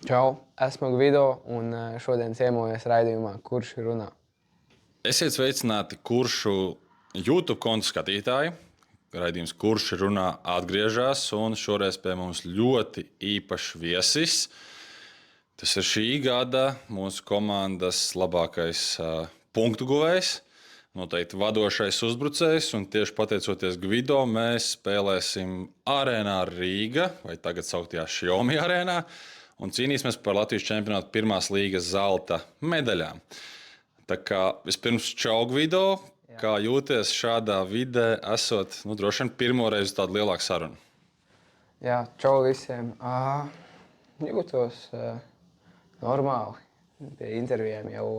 Čau, esmu Gvido un šodien ciemojos raidījumā Kurš runā? Esiet sveicināti, kuršu YouTube konta skatītāji. Raidījums, kurš runā, atgriežas, un šoreiz pie mums ļoti īpašs viesis. Tas ir šī gada mūsu komandas labākais punktu guvējs, noteikti vadošais uzbrucējs. Tieši pateicoties Gvido, mēs spēlēsim arēnā Rīga, vai tagad sauktajā Xiaomi arēnā, un cīnīsimies par Latvijas čempionātu pirmās līgas zelta medaļām. Tā kā vispirms čau Gvido, kā jūties šādā vidē, esot droši vien pirmo reizi tādu lielāku sarunu? Jā, čau visiem. Jūtos normāli. Pie intervijām jau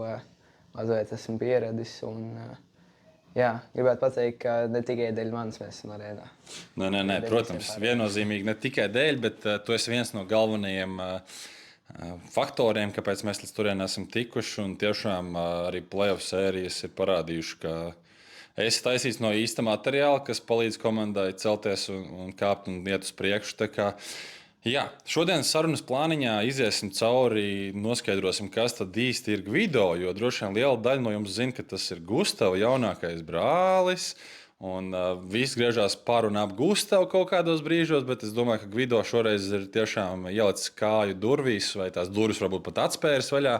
mazliet esmu pieradis. Gribētu pateikt, ka ne tikai dēļ manis mēs esam arēnā. Nē, protams, viennozīmīgi ne tikai dēļ, bet tu esi viens no galvenajiem faktoriem, kāpēc mēs līdz turienei esam tikuši. Tiešām arī playoff sērijas ir parādījušas, ka esi taisīts no īsta materiāla, kas palīdz komandai celties un kāpt un iet uz priekšu. Šodienas sarunas plāniņā iziesim cauri, noskaidrosim, kas tad īsti ir Gvido, jo droši vien liela daļa no jums zina, ka tas ir Gustavs jaunākais brālis. Viss griežās par un ap Gustavu kaut kādos brīžos, bet es domāju, ka Gvido šoreiz ir tiešām ielicis kāju durvīs, vai tās durvis varbūt pat atspēris vaļā.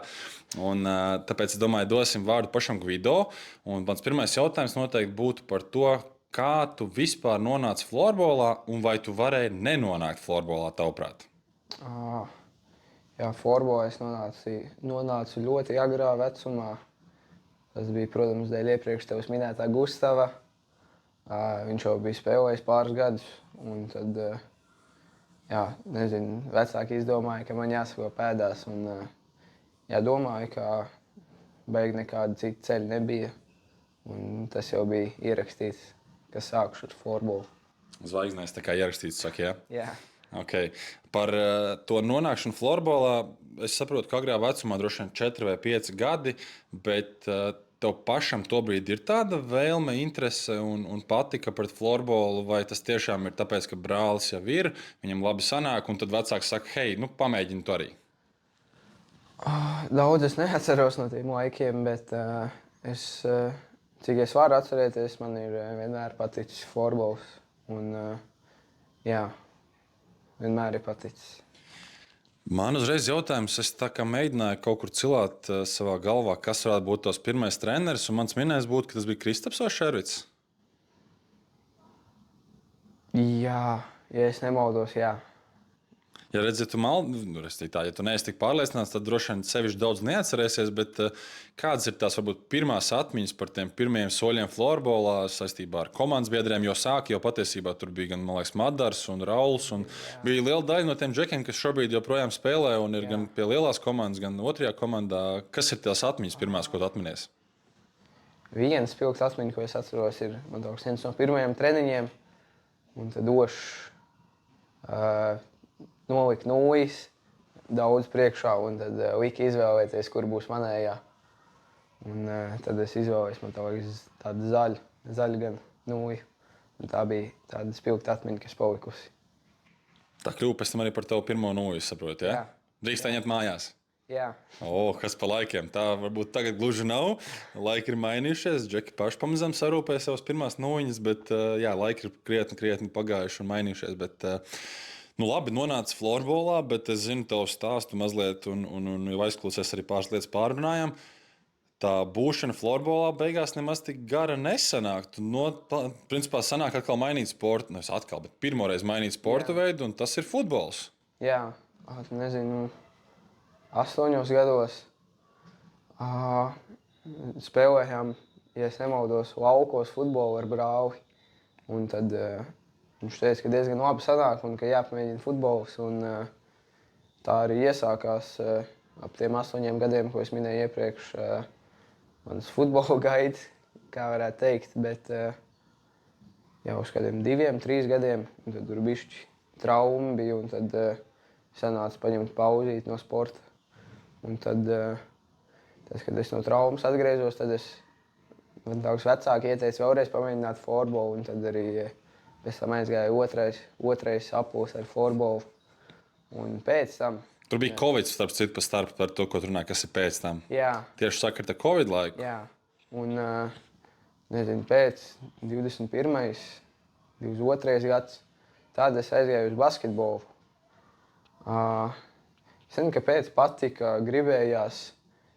Tāpēc es domāju, dosim vārdu pašam Gvido. Mans pirmais jautājums noteikti būtu par to, kā tu vispār nonāci florbolā un vai tu varēji nenonākt florbolā, tavuprāt? Florbolā es nonācu ļoti agrā vecumā. Tas bija, protams, dēļ iepriekš tevis minētā Gustava. Viņš jau bija spēlējis pāris gadus, un tad, vecāki izdomāja, ka man jāsako pēdās, un domāju, ka beig nekāda cita ceļa nebija, un tas jau bija ierakstīts, ka sākušu ar florbolu. Zvaigznēs tā kā ierakstīts, saka, jā? Jā. Okay. Par to nonākšanu florbolā es saprotu, ka agrā vecumā droši vien 4 vai 5 gadi, bet tev pašam tobrīd ir tāda vēlme, interese un patika pret florbolu, vai tas tiešām ir tāpēc, ka brālis jau ir, viņam labi sanāk, un tad vecāks saka, hei, pamēģini to arī? Daudz es neatceros no tiem laikiem, bet cik es varu atcerēties, man ir vienmēr paticis florbols. Vienmēr ir paticis. Man uzreiz jautājums, es tā kā mēģināju kaut kur cilāt savā galvā, kas varētu būt tos pirmais treneris, un mans minējums būtu, ka tas bija Kristaps Ošervits. Jā, ja es nemaldos, jā. Ja redzat, ja tu neesi tik pārliecināts, tad droši vien sevišķi daudz neatcerēsies, bet kādas ir tās varbūt pirmās atmiņas par tiem pirmajiem soļiem florbolā saistībā ar komandas biedriem, jo sāk jau patiesībā tur bija gan, man liekas, Madars un Rauls, un bija liela daļa no tiem džekiem, kas šobrīd joprojām spēlē un ir gan pie lielās komandas, gan otrajā komandā. Kas ir tās atmiņas pirmās, ko tu atminies? Viens spilgts atmiņa, ko es atceros, ir viens no pirmajiem treniņiem, un tad nolika nūjas daudz priekšā, un tad lika izvēlēties, kur būs manējā. Un tad es izvēlējos, man tādu zaļu gan nūju. Un tā bija tāda spilgta atmiņa, kas palikusi. Tā kļuva pēc tam arī par tavu pirmo nūju, saproti, ja? Jā. Drīkst ņemt mājās? Jā. Kas pa laikiem? Tā varbūt tagad gluži nav. Laiki ir mainījušies, džeki paši pamazām sarūpēja savas pirmās nūjiņas, bet laiki ir krietni pagājuši un mainījušies. Bet, labi, nonāca florbolā, bet es zinu tavu stāstu mazliet, un jau aizklausies arī pāris lietas pārrunājām. Tā būšana florbolā beigās nemaz tik gara nesanāk. Tu principā sanāk atkal mainīt sportu, nevis atkal, bet pirmoreiz mainīt sporta veidu, un tas ir futbols. Jā, nezinu, 8 gados spēlējām, ja es nemaldos, laukos futbolu ar brāli, un tad viņš teica, ka diezgan labi sanāk un ka jāpamēģina futbols. Tā arī iesākās ap tiem 8 gadiem, ko es minēju iepriekš. Mans futbola gaita, kā varētu teikt, bet jau uz kādiem 2, 3 gadiem. Tad tur bišķi traumi bija, un tad sanāca paņemt pauzīt no sporta. Un tad, kad es no traumas atgriezos, tad man vecāki ieteica vēlreiz pamēģināt florbolu, un tad arī pēc tam aizgāja otrais aplis ar florbolu. Un pēc tam Tur bija Covid, starp citu, par to, ko tu runā, kas ir pēc tam. Jā, Tieši sakarta Covid laiku. jā. Un, nezinu, pēc 21. 22. gads, tad es aizgāju uz basketbolu. Es nezinu, kāpēc patika, gribējās,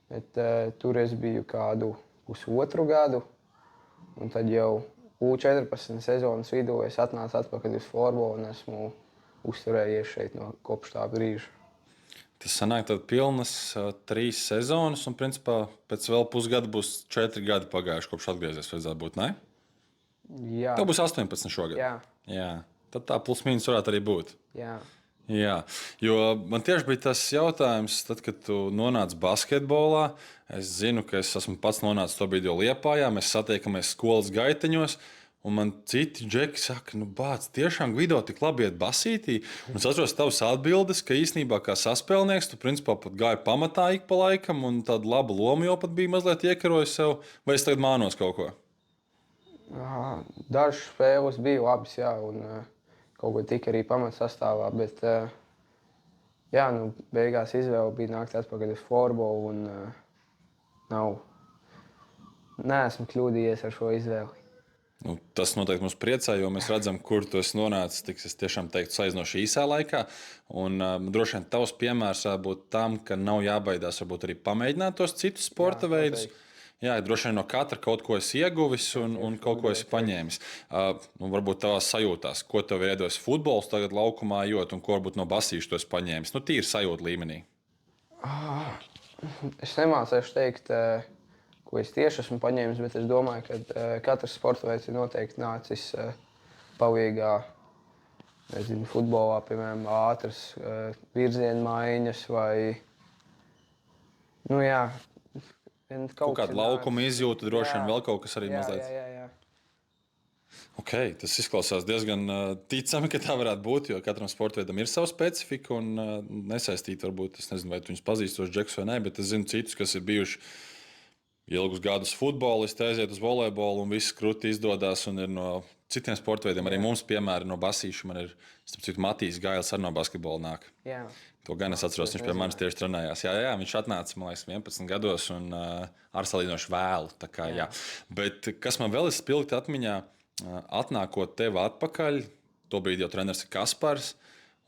bet tur es biju kādu pusotru gadu. Un tad jau U14 sezonas vidū es atnācu atpakaļ uz florbolu un esmu uzturējies šeit no kopš tā brīža. Tas sanāk tad pilnas 3 sezonas, un principā pēc vēl pusgada būs 4 gadi pagājuši, kopš atgriezies vajadzētu būt, ne? Jā. Tev būs 18 šogad. Jā. Tad tā plus mīnus varētu arī būt. Jā, jo man tieši bija tas jautājums, tad, kad tu nonāci basketbolā. Es zinu, ka es esmu pats nonācis to brīdi jau Liepājā, mēs satiekamies skolas gaiteņos. Un man citi džeki saka, nu, bāc, tiešām Gvido tik labi iet basītī. Un es atceros tavas atbildes, ka īstenībā kā saspēlnieks tu principā pat gāji pamatā ik pa laikam, un tādu labu lomu jau pat bija mazliet iekarojis sev. Vai es tagad mānos kaut ko? Dažas spēles bija labas, jā, un kaut ko tika arī pamatsastāvā, bet jā, nu, beigās izvēle bija nākt atpakaļ uz florbolu, un neesmu kļūdījies ar šo izvēli. Nu, tas noteikti mums priecē, jo mēs redzam, kur tu esi nonācis. Es tiešām teiktu, salīdzinoši īsā laikā. Un droši vien tavs piemērs būt tam, ka nav jābaidās varbūt arī pamēģināt tos citus sporta veidus. Jā, droši vien no katra kaut ko esi ieguvis un kaut ko esi paņēmis. Varbūt tavās sajūtās, ko tev ir iedos futbols tagad laukumā jūt un ko varbūt no basīšu tu esi paņēmis. Nu, tīri sajūta līmenī. Es nemācēšu teikt, ko es tieši esmu paņēmis, bet es domāju, ka katrs sporta veids ir noteikti nācis palīgā. Nezinu, futbolā, piemēram, ātras virziena maiņas vai, nu jā, kaut kāda laukuma izjūta, droši vien vēl kaut kas arī mazliet. Jā. Ok, tas izklausās diezgan ticami, ka tā varētu būt, jo katram sporta veidam ir sava specifika un nesaistīta varbūt, es nezinu, vai tu viņus pazīst tos džekus vai nē, bet es zinu citus, kas ir bijuši ilgus gadus futbolisti, aiziet uz volejbolu un viss kruti izdodas un ir no citiem sporta veidiem. Arī mums, piemēram, no basīšu man ir, starp citu, Matīs Gails arī no basketbola nāk. Jā. To gan es atceros, viņš pie manis tieši trenējās. Jā, viņš atnāca, man liekas, 11 gados un ar salīdzinoši vēlu. Tā kā, jā. Bet kas man vēl ir spilgti atmiņā, atnākot tev atpakaļ, tobrīd jau treneris ir Kaspars.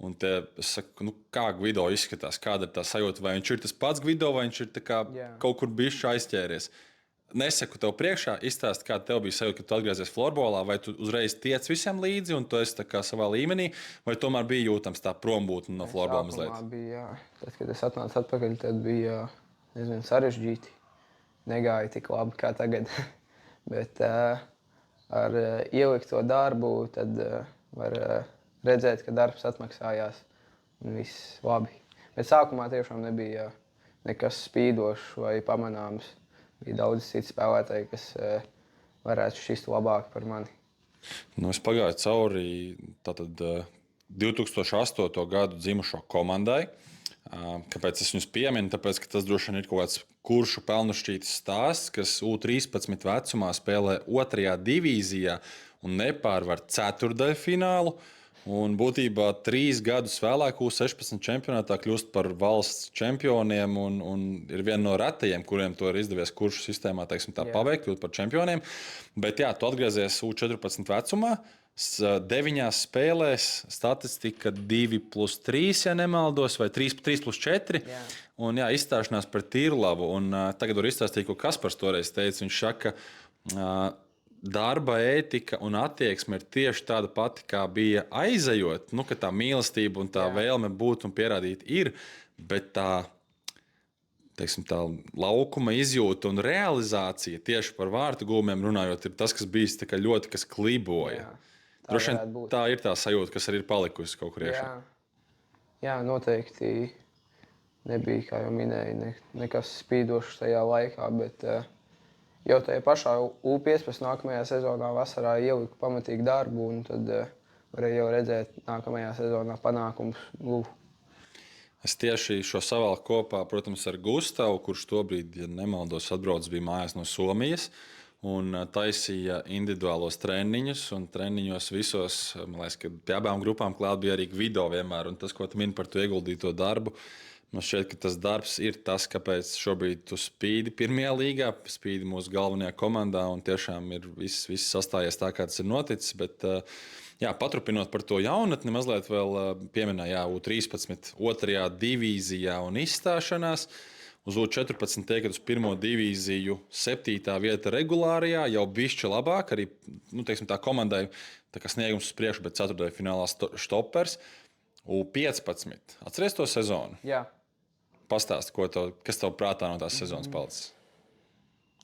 Un te es saku, nu, kā Gvido izskatās, kāda ir tā sajūta, vai viņš ir tas pats Gvido, vai viņš ir kaut kur bišķi aizķēries. Nesaku tev priekšā, izstāst, kā tev bija sajūta, kad tu atgriezies florbolā, vai tu uzreiz tiec visiem līdzi un tu esi tā kā savā līmenī, vai tomēr bija jūtams tā prombūtne no florbola mazliet? Bija, jā. Tad, kad es atnācu atpakaļ, tad bija, nezinu, sarežģīti. Negāja tik labi kā tagad. Bet ar ielikto darbu tad var redzēt, ka darbs atmaksājās un viss labi. Bet sākumā tiešām nebija nekas spīdošs vai pamanāms. Bija daudz citu spēlētāju, kas varētu šķist labāk par mani. Nu, es pagāju cauri tātad 2008. gadu dzimušo komandai. Kāpēc es viņus pieminu? Tāpēc, ka tas droši vien ir kaut kāds kuršu pelnušķītis stāsts, kas U13 vecumā spēlē 2. divīzijā un nepārvar ceturtdaļfinālu. Un būtībā 3 gadus vēlāk U16 čempionātā kļūst par valsts čempioniem un ir viena no retajiem, kuriem to ir izdevies kuršu sistēmā paveikt, kļūt par čempioniem. Bet jā, tu atgriezies U14 vecumā, 9 spēlēs, statistika 2+3, ja nemaldos, vai 3+4. Un jā, izstāšanās pret Tīrlavu. Un tagad var izstāstīt, ko Kaspars toreiz teica. Viņš saka, darba ētika un attieksme ir tieši tāda pati, kā bija aizejot. Nu, ka tā mīlestība un tā vēlme būt un pierādīt ir, bet tā, teiksim, tā laukuma izjūta un realizācija tieši par vārtu gūmiem runājot, ir tas, kas bijis ļoti kas kliboja. Droši vien tā ir tā sajūta, kas arī ir palikusi kaut kur iekšā. Jā, noteikti nebija, kā jau minēju, nekas spīdošs tajā laikā, bet jau tajā pašā U15 nākamajā sezonā vasarā ieliku pamatīgu darbu, un tad varēju jau redzēt nākamajā sezonā panākumus. Es tieši šo savalku kopā, protams, ar Gustavu, kurš tobrīd, ja nemaldos, atbraucis bija mājās no Somijas un taisīja individuālos treniņus. Un treniņos visos, man liekas, ka pie abām grupām klāt bija arī Gvido vienmēr. Un tas, ko tu mini par to ieguldīto darbu, Man šķiet, ka tas darbs ir tas, kāpēc šobrīd tu spīdi pirmajā līgā, spīdi mūsu galvenajā komandā, un tiešām ir viss sastājies tā, kā tas ir noticis. Bet, jā, paturpinot par to jaunatni, mazliet vēl pieminēja U13, 2. divīzijā un izstāšanās. Uz U14 teikt, uz 1. divīziju 7. vieta regulārajā, jau bišķi labāk, arī teiksim, tā komandai tā kā sniegums uz priekšu, bet 4. finālā štopers. U15. Atceries to sezonu? Jā. Pastāsti, kas tev prātā no tās sezonas palicis.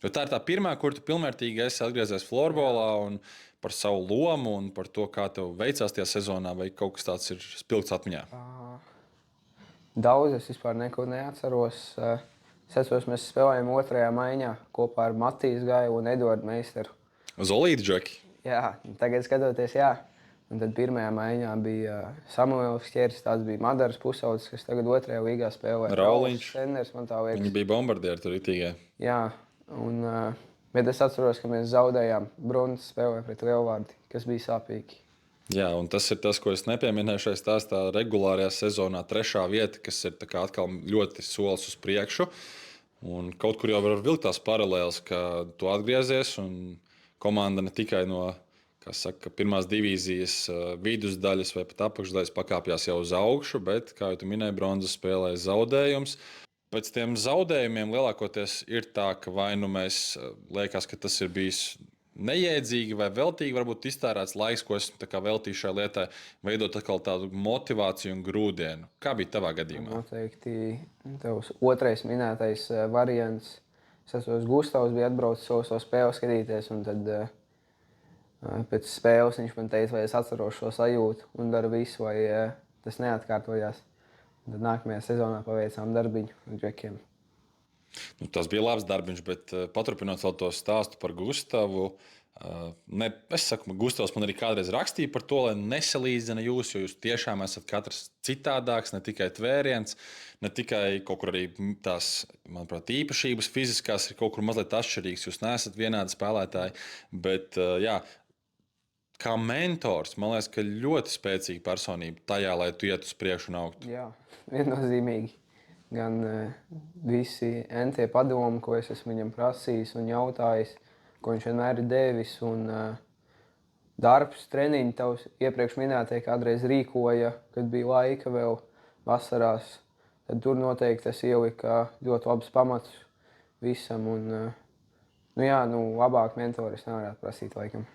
Jo tā ir tā pirmā, kur tu pilnvērtīgi esi atgriezies florbolā un par savu lomu un par to, kā tev veicās tajā sezonā, vai kaut kas tāds ir spilgts atmiņā. Daudz es vispār neko neatceros. Es atceros, mēs spēlējām 2. maiņā kopā ar Matīs Gaju un Eduardu Meisteru. Zolīti, Džeki? Jā, tagad skatoties, jā. Un tad 1. maiņā bija Samuels Kķeris, tāds bija Madaras Pusaudzes, kas tagad 2. līgā spēlē. Rauliņš. Senders, man tā liekas. Viņi bija bombardieri tur itīgē. Jā, bet es atceros, ka mēs zaudējām bronzas spēlē pret Lielvārdi, kas bija sāpīgi. Jā, un tas ir tas, ko es nepieminēju šajā stāstā. Regulārajā sezonā 3. vieta, kas ir atkal ļoti solis uz priekšu. Un kaut kur jau var vilkt tās paralēles, ka tu atgriezies un komanda ne tikai no pirmās divīzijas vidusdaļas vai pat apakšdaļas pakāpjas jau uz augšu, bet, kā jau tu minēji, bronzas spēlē zaudējums. Pēc tiem zaudējumiem lielākoties ir tā, ka vai nu mēs liekas, ka tas ir bijis nejēdzīgi vai veltīgi, varbūt iztērēts laiks, ko es veltīju šai lietai, veidot atkal tādu motivāciju un grūdienu. Kā bija tavā gadījumā? Noteikti tavs 2. minētais variants. Es atceros, Gustavs bija atbraucis savu spēli skatīties, un tad pēc spēles viņš man teica, vai es atceros šo sajūtu un daru visu, vai tas neatkārtojās. Tad nākamajā sezonā paveicām darbiņu ar Džekiem. Tas bija labs darbiņš, bet paturpinot vēl to stāstu par Gustavu. Es saku, Gustavs man arī kādreiz rakstīja par to, lai nesalīdzina jūs, jo jūs tiešām esat katrs citādāks, ne tikai tvēriens, ne tikai kaut kur arī tās, manuprāt, īpašības fiziskās ir kaut kur mazliet atšķirīgas. Jūs neesat vienādi spēlētāji, bet jā, kā mentors, man liekas, ka ļoti spēcīga personība tajā, lai tu iet uz priekšu un augtu. Jā, viennozīmīgi. Gan visi entie padomi, ko es esmu viņam prasījis un jautājis, ko viņš vienmēr ir devis, un darbs, treniņi tavs iepriekš minētie kādreiz rīkoja, kad bija laika vēl vasarās, tad tur noteikti tas ielika ļoti labs pamats visam, un labāk mentori es nevarētu prasīt laikam.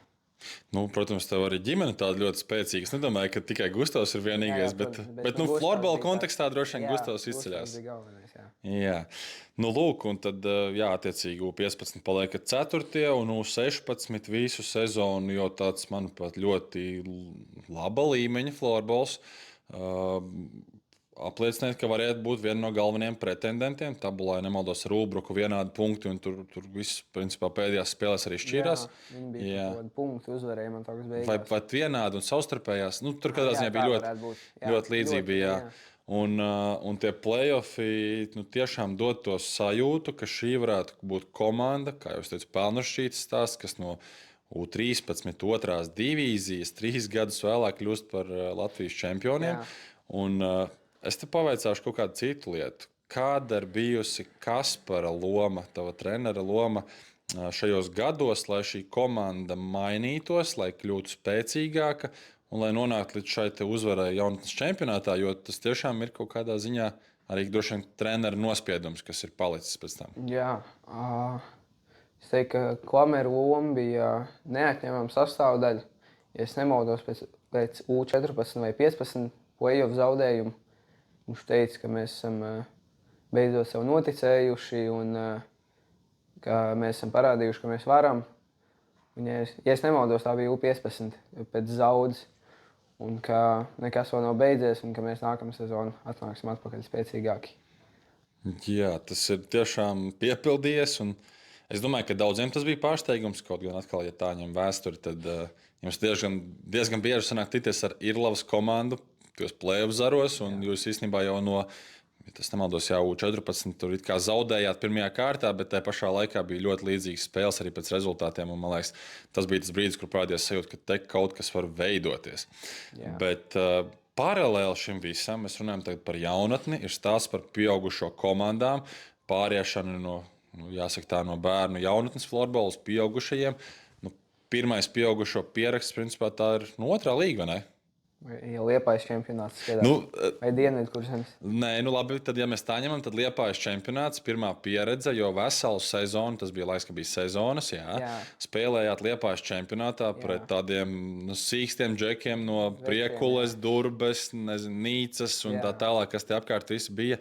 Protams, tev arī ģimene tāda ļoti spēcīga. Es nedomāju, ka tikai Gustavs ir vienīgais, bet florbola kontekstā droši vien Gustavs izceļās. Jā. Lūk, un tad, attiecīgi, U15 paliek 4. un U16 visu sezonu, jo tāds, manuprāt, ļoti laba līmeņa florbols. Aplieciniet, ka varētu būt viena no galvenajiem pretendentiem. Tabulā, ja nemaldos, ar Ulbruku vienādi punkti, un tur viss, principā, pēdējās spēlēs arī šķīrās. Jā, viņi bija kaut punkti uzvarēja, man tādas beigās. Vai pat vienādi un savstarpējās. Tur katrā ziņā bija ļoti līdzīgi. Un tie play-offi tiešām dod to sajūtu, ka šī varētu būt komanda, kā jau es teicu, pelnušķītas stāsts, kas no U13, 2. divīzijas 3 gadus vēlāk kļūst par Latvijas čempioniem. Un es te pavaicāšu kaut kādu citu lietu. Kāda ir bijusi Kaspara loma, tava trenera loma šajos gados, lai šī komanda mainītos, lai kļūtu spēcīgāka un lai nonāktu līdz šai uzvarai jaunatnes čempionātā, jo tas tiešām ir kaut kādā ziņā arī droši vien trenera nospiedums, kas ir palicis pēc tam? Jā, es teiktu, ka Klamera loma bija neatņemama sastāvdaļa. Ja es nemaldos pēc U14 vai 15 play-off zaudējumu, viņš teica, ka mēs esam beidzot sev noticējuši un ka mēs esam parādījuši, ka mēs varam. Un, ja es nemaldos, tā bija U15 pēc zaudas, un ka nekas vēl nav beidzies, un ka mēs nākamā sezonu atnāksim atpakaļ spēcīgāki. Jā, tas ir tiešām piepildījies, un es domāju, ka daudziem tas bija pārsteigums. Kaut gan atkal, ja tā ņem vēsturi, tad jums diezgan bieži sanāk tikties ar Irlavas komandu, tos play-off zaros, un jūs īstenībā jau no, ja tas nemaldos, jau U14 tur it kā zaudējāt pirmajā kārtā, bet tajā pašā laikā bija ļoti līdzīgas spēles arī pēc rezultātiem, un man liekas, tas bija tas brīdis, kur parādījās sajūta, ka te kaut kas var veidoties. Jā. Bet paralēli šim visam, mēs runājam tagad par jaunatni, ir stāsts par pieaugušo komandām, pāriešanu jāsaka tā, no bērnu jaunatnes florbola uz pieaugušajiem. Pirmais pieaugušo pieraksts, principā tā ir otrā līga, vai ne? Ja Liepājas čempionāts skatās. Vai Dienvidkurzemes? Nē, labi, tad, ja mēs tā ņemam, tad Liepājas čempionāts, pirmā pieredze, jo veselu sezonu, tas bija laiks, ka bija sezonas, jā. Spēlējāt Liepājas čempionātā pret tādiem sīkstiem džekiem no Priekules, Durbes, Nīcas un tā tālāk, kas te apkārt visi bija.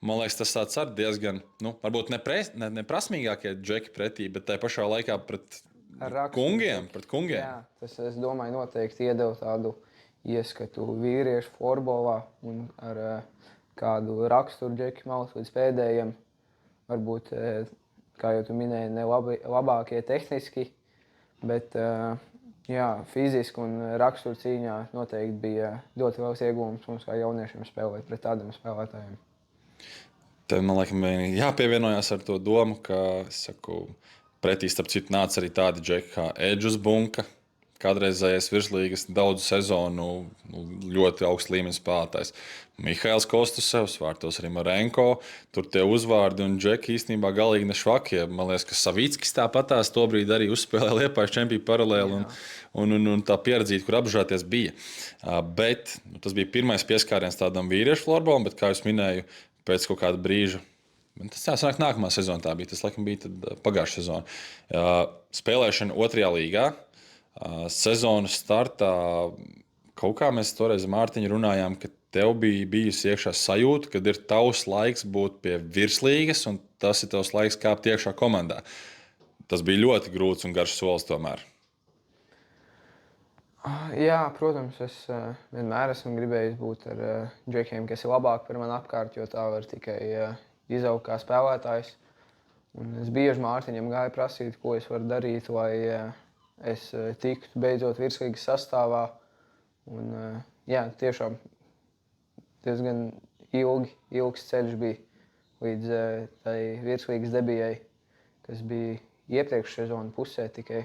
Man liekas, tas tāds arī diezgan, varbūt neprasmīgākie džeki pretī, bet tajā pašā laikā pret kungiem. Jā, tas, es domāju, noteikti iedeva tādu ieskatu vīriešu florbolā un ar kādu raksturu džeki malas līdz pēdējiem. Varbūt, kā jau tu minēji, ne labākie tehniski, bet fiziski un raksturu cīņā noteikti bija ļoti liels iegūms mums kā jauniešiem spēlēt pret tādiem spēlētājiem. Tev, man liekas, jāpievienojas ar to domu, ka, pretī starp citu nāca arī tādi džeki kā Edžus Bunka, kādreizējais virslīgas daudzu sezonu ļoti augsts līmenis spēlētājs. Mihails Kostusevs, vārtos arī Marenko. Tur tie uzvārdi un džeki īstenībā galīgi nešvakie. Man liekas, ka Savickis tāpatās tobrīd arī uzspēlēja Liepājas čempionu paralēli un tā pieredzīte, kur apžēties bija. Bet tas bija pirmais pieskāriens tādam vīriešu florbolam, bet, kā jūs minēju, pēc kaut kāda brīža. Tas jāsāk nākamā sezona tā bija. Tas, laikam, bija pagājušā sezona. Spēlēšana otrajā līgā. Sezonas startā kaut kā mēs toreiz ar Mārtiņu runājām, ka tev bija bijusi iekšā sajūta, kad ir tavs laiks būt pie virslīgas un tas ir tavs laiks kāpt iekšā komandā. Tas bija ļoti grūts un garš solis tomēr. Jā, protams, es vienmēr esmu gribējis būt ar džekiem, kas ir labāki par mani apkārt, jo tā var tikai izaugt kā spēlētājs. Un es bieži Mārtiņam gāju prasīt, ko es varu darīt, lai es tiktu beidzot virslīgas sastāvā. Un, tiešām diezgan ilgs ceļš bija līdz tai virslīgas debijai, kas bija iepriekš sezonu pusē tikai.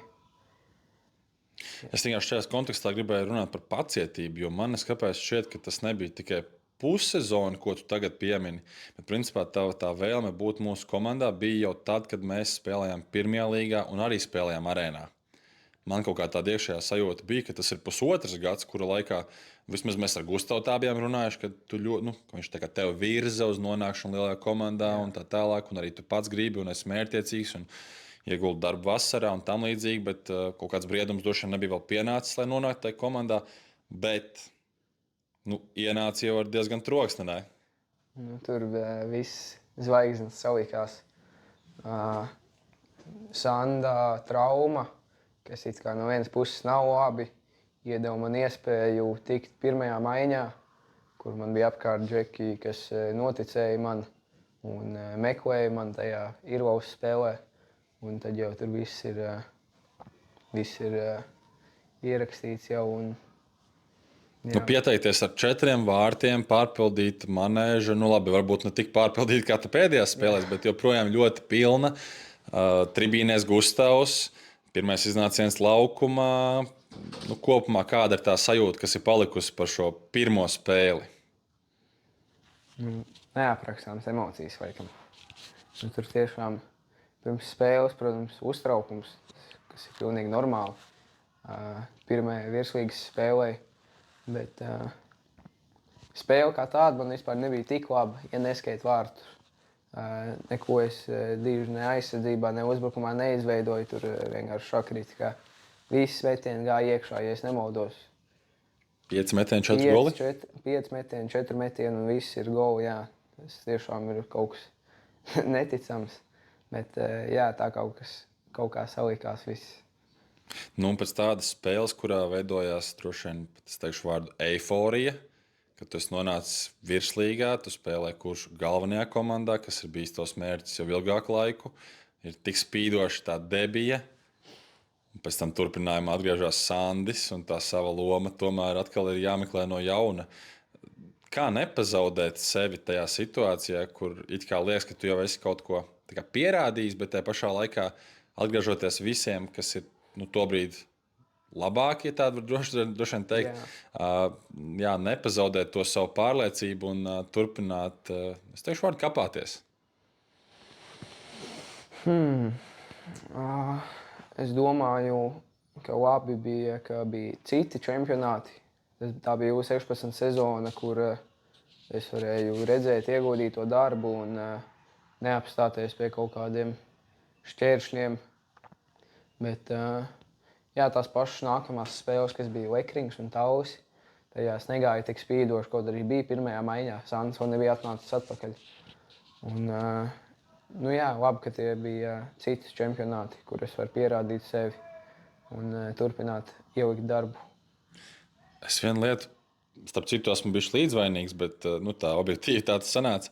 Es tikai šajā kontekstā gribēju runāt par pacietību, jo man kāpēc šķiet, ka tas nebija tikai pussezona, ko tu tagad piemini. Bet, principā, tā vēlme būt mūsu komandā bija jau tad, kad mēs spēlējām pirmajā līgā un arī spēlējām arēnā. Man kaut kā tāda iekšējā sajūta bija, ka tas ir pusotrs gads, kura laikā vismaz mēs ar Gustavu tā bijām runājuši, ka viņš tā kā tev virza uz nonākšanu lielajā komandā un tā tālāk, un arī tu pats gribi un esi mērķtiecīgs un ieguldi darbu vasarā un tam līdzīgi, bet kaut kāds briedums droši vien nebija vēl pienācis, lai nonāktu tajā komandā, bet ienāca jau ar diezgan troksni, ne? Tur viss zvaigznes salikās. Sanda trauma, kas it kā no vienas puses nav labi, iedeva man iespēju tikt pirmajā maiņā, kur man bija apkārt džeki, kas noticēja man un meklēja man tajā Irvaus spēlē. Un tad jau tur viss ir ierakstīts jau. Pieteikties ar 4 vārtiem, pārpildīt manēžu. Labi, varbūt ne tik pārpildīt kā tu pēdējās spēlēs, bet joprojām ļoti pilna. Tribīnēs Gustavs, pirmais iznāciens laukumā. Kopumā kāda ir tā sajūta, kas ir palikusi par šo pirmo spēli? Neaprakstāmas emocijas, laikam. Tur tiešām pirms spēles, protams, uztraukums, kas ir pilnīgi normāli. Pirmajai virslīgas spēlei, bet spēle kā tāda man vispār nebija tik laba, ja neskait vārtus. Neko es diži ne aizsardzībā, ne uzbrukumā neizveidoju, tur vienkārši šakrīt, ka visi metieni gāja iekšā, ja es nemaldos. 5 metieni, 4 goli? 5 metieni, 4 metieni un viss ir goli, jā. Tas tiešām ir kaut kas neticams. Bet tā kaut kā salikās viss. Un pēc tādas spēles, kurā veidojās droši vien, es teikšu vārdu eiforija, kad tu esi nonācis virslīgā, tu spēlē kurš galvenajā komandā, kas ir bijis tos mērķis jau ilgāku laiku, ir tik spīdoši tā debija, un pēc tam turpinājumā atgriežas Sandis, un tā sava loma tomēr atkal ir jāmeklē no jauna. Kā nepazaudēt sevi tajā situācijā, kur it kā liekas, ka tu jau esi kaut ko pierādījis, bet tajā pašā laikā atgriežoties visiem, kas ir tobrīd labāki, ja tādu var droši vien teikt. Jā, nepazaudēt to savu pārliecību un turpināt, es teikšu, vārdu kāpāties. Es domāju, ka labi bija, ka bija citi čempionāti. Tā bija U16 sezona, kur es varēju redzēt ieguldīto darbu un neapstāties pie kaut kādiem šķēršļiem. Bet tās pašas nākamās spēles, kas bija Lekrings un Tausi, tajās negāja tik spīdoši, kaut arī bija pirmajā maiņā. Sants vēl nebija atnācis atpakaļ. Un, labi, ka tie bija citi čempionāti, kur es varu pierādīt sevi un turpināt ielikt darbu. Es vienu lietu, starp citu, esmu bijis līdzvainīgs, bet tā objektīvi tāds sanāca.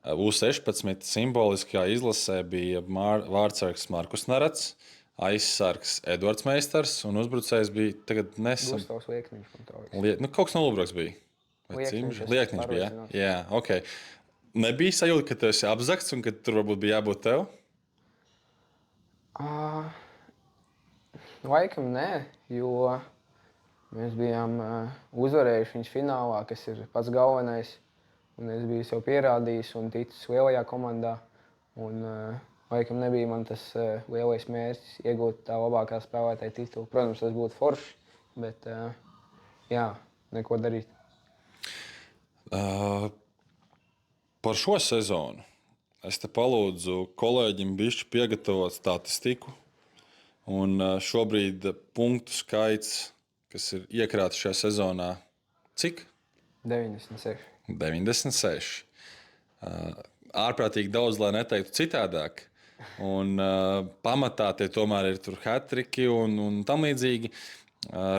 U16 simboliskajā izlasē bija vārdsargs Markus Narats, aizsargs Edvards Meistars un uzbrucējs bija tagad nesen. Gustavs Liekniņš. Kaut kas no Lubroks bija. Liekniņš bija, jā, ok. Nebija sajūta, ka tu esi apzakts un ka tur varbūt bija jābūt tev? Laikam nē, jo mēs bijām uzvarējuši viņus finālā, kas ir pats galvenais. Un es biju sev pierādījis un ticis lielajā komandā. Un laikam nebija man tas lielais mērķis iegūt tā labākā spēlētāja titulu. Protams, tas būtu forši, bet neko darīt. Par šo sezonu es te palūdzu kolēģim bišķi piegatavot statistiku. Un šobrīd punktu skaits, kas ir iekrāts šajā sezonā, cik? 96. 96. Ārprātīgi daudz, lai neteiktu citādāk. Un pamatā tie tomēr ir hat-triki un tam līdzīgi.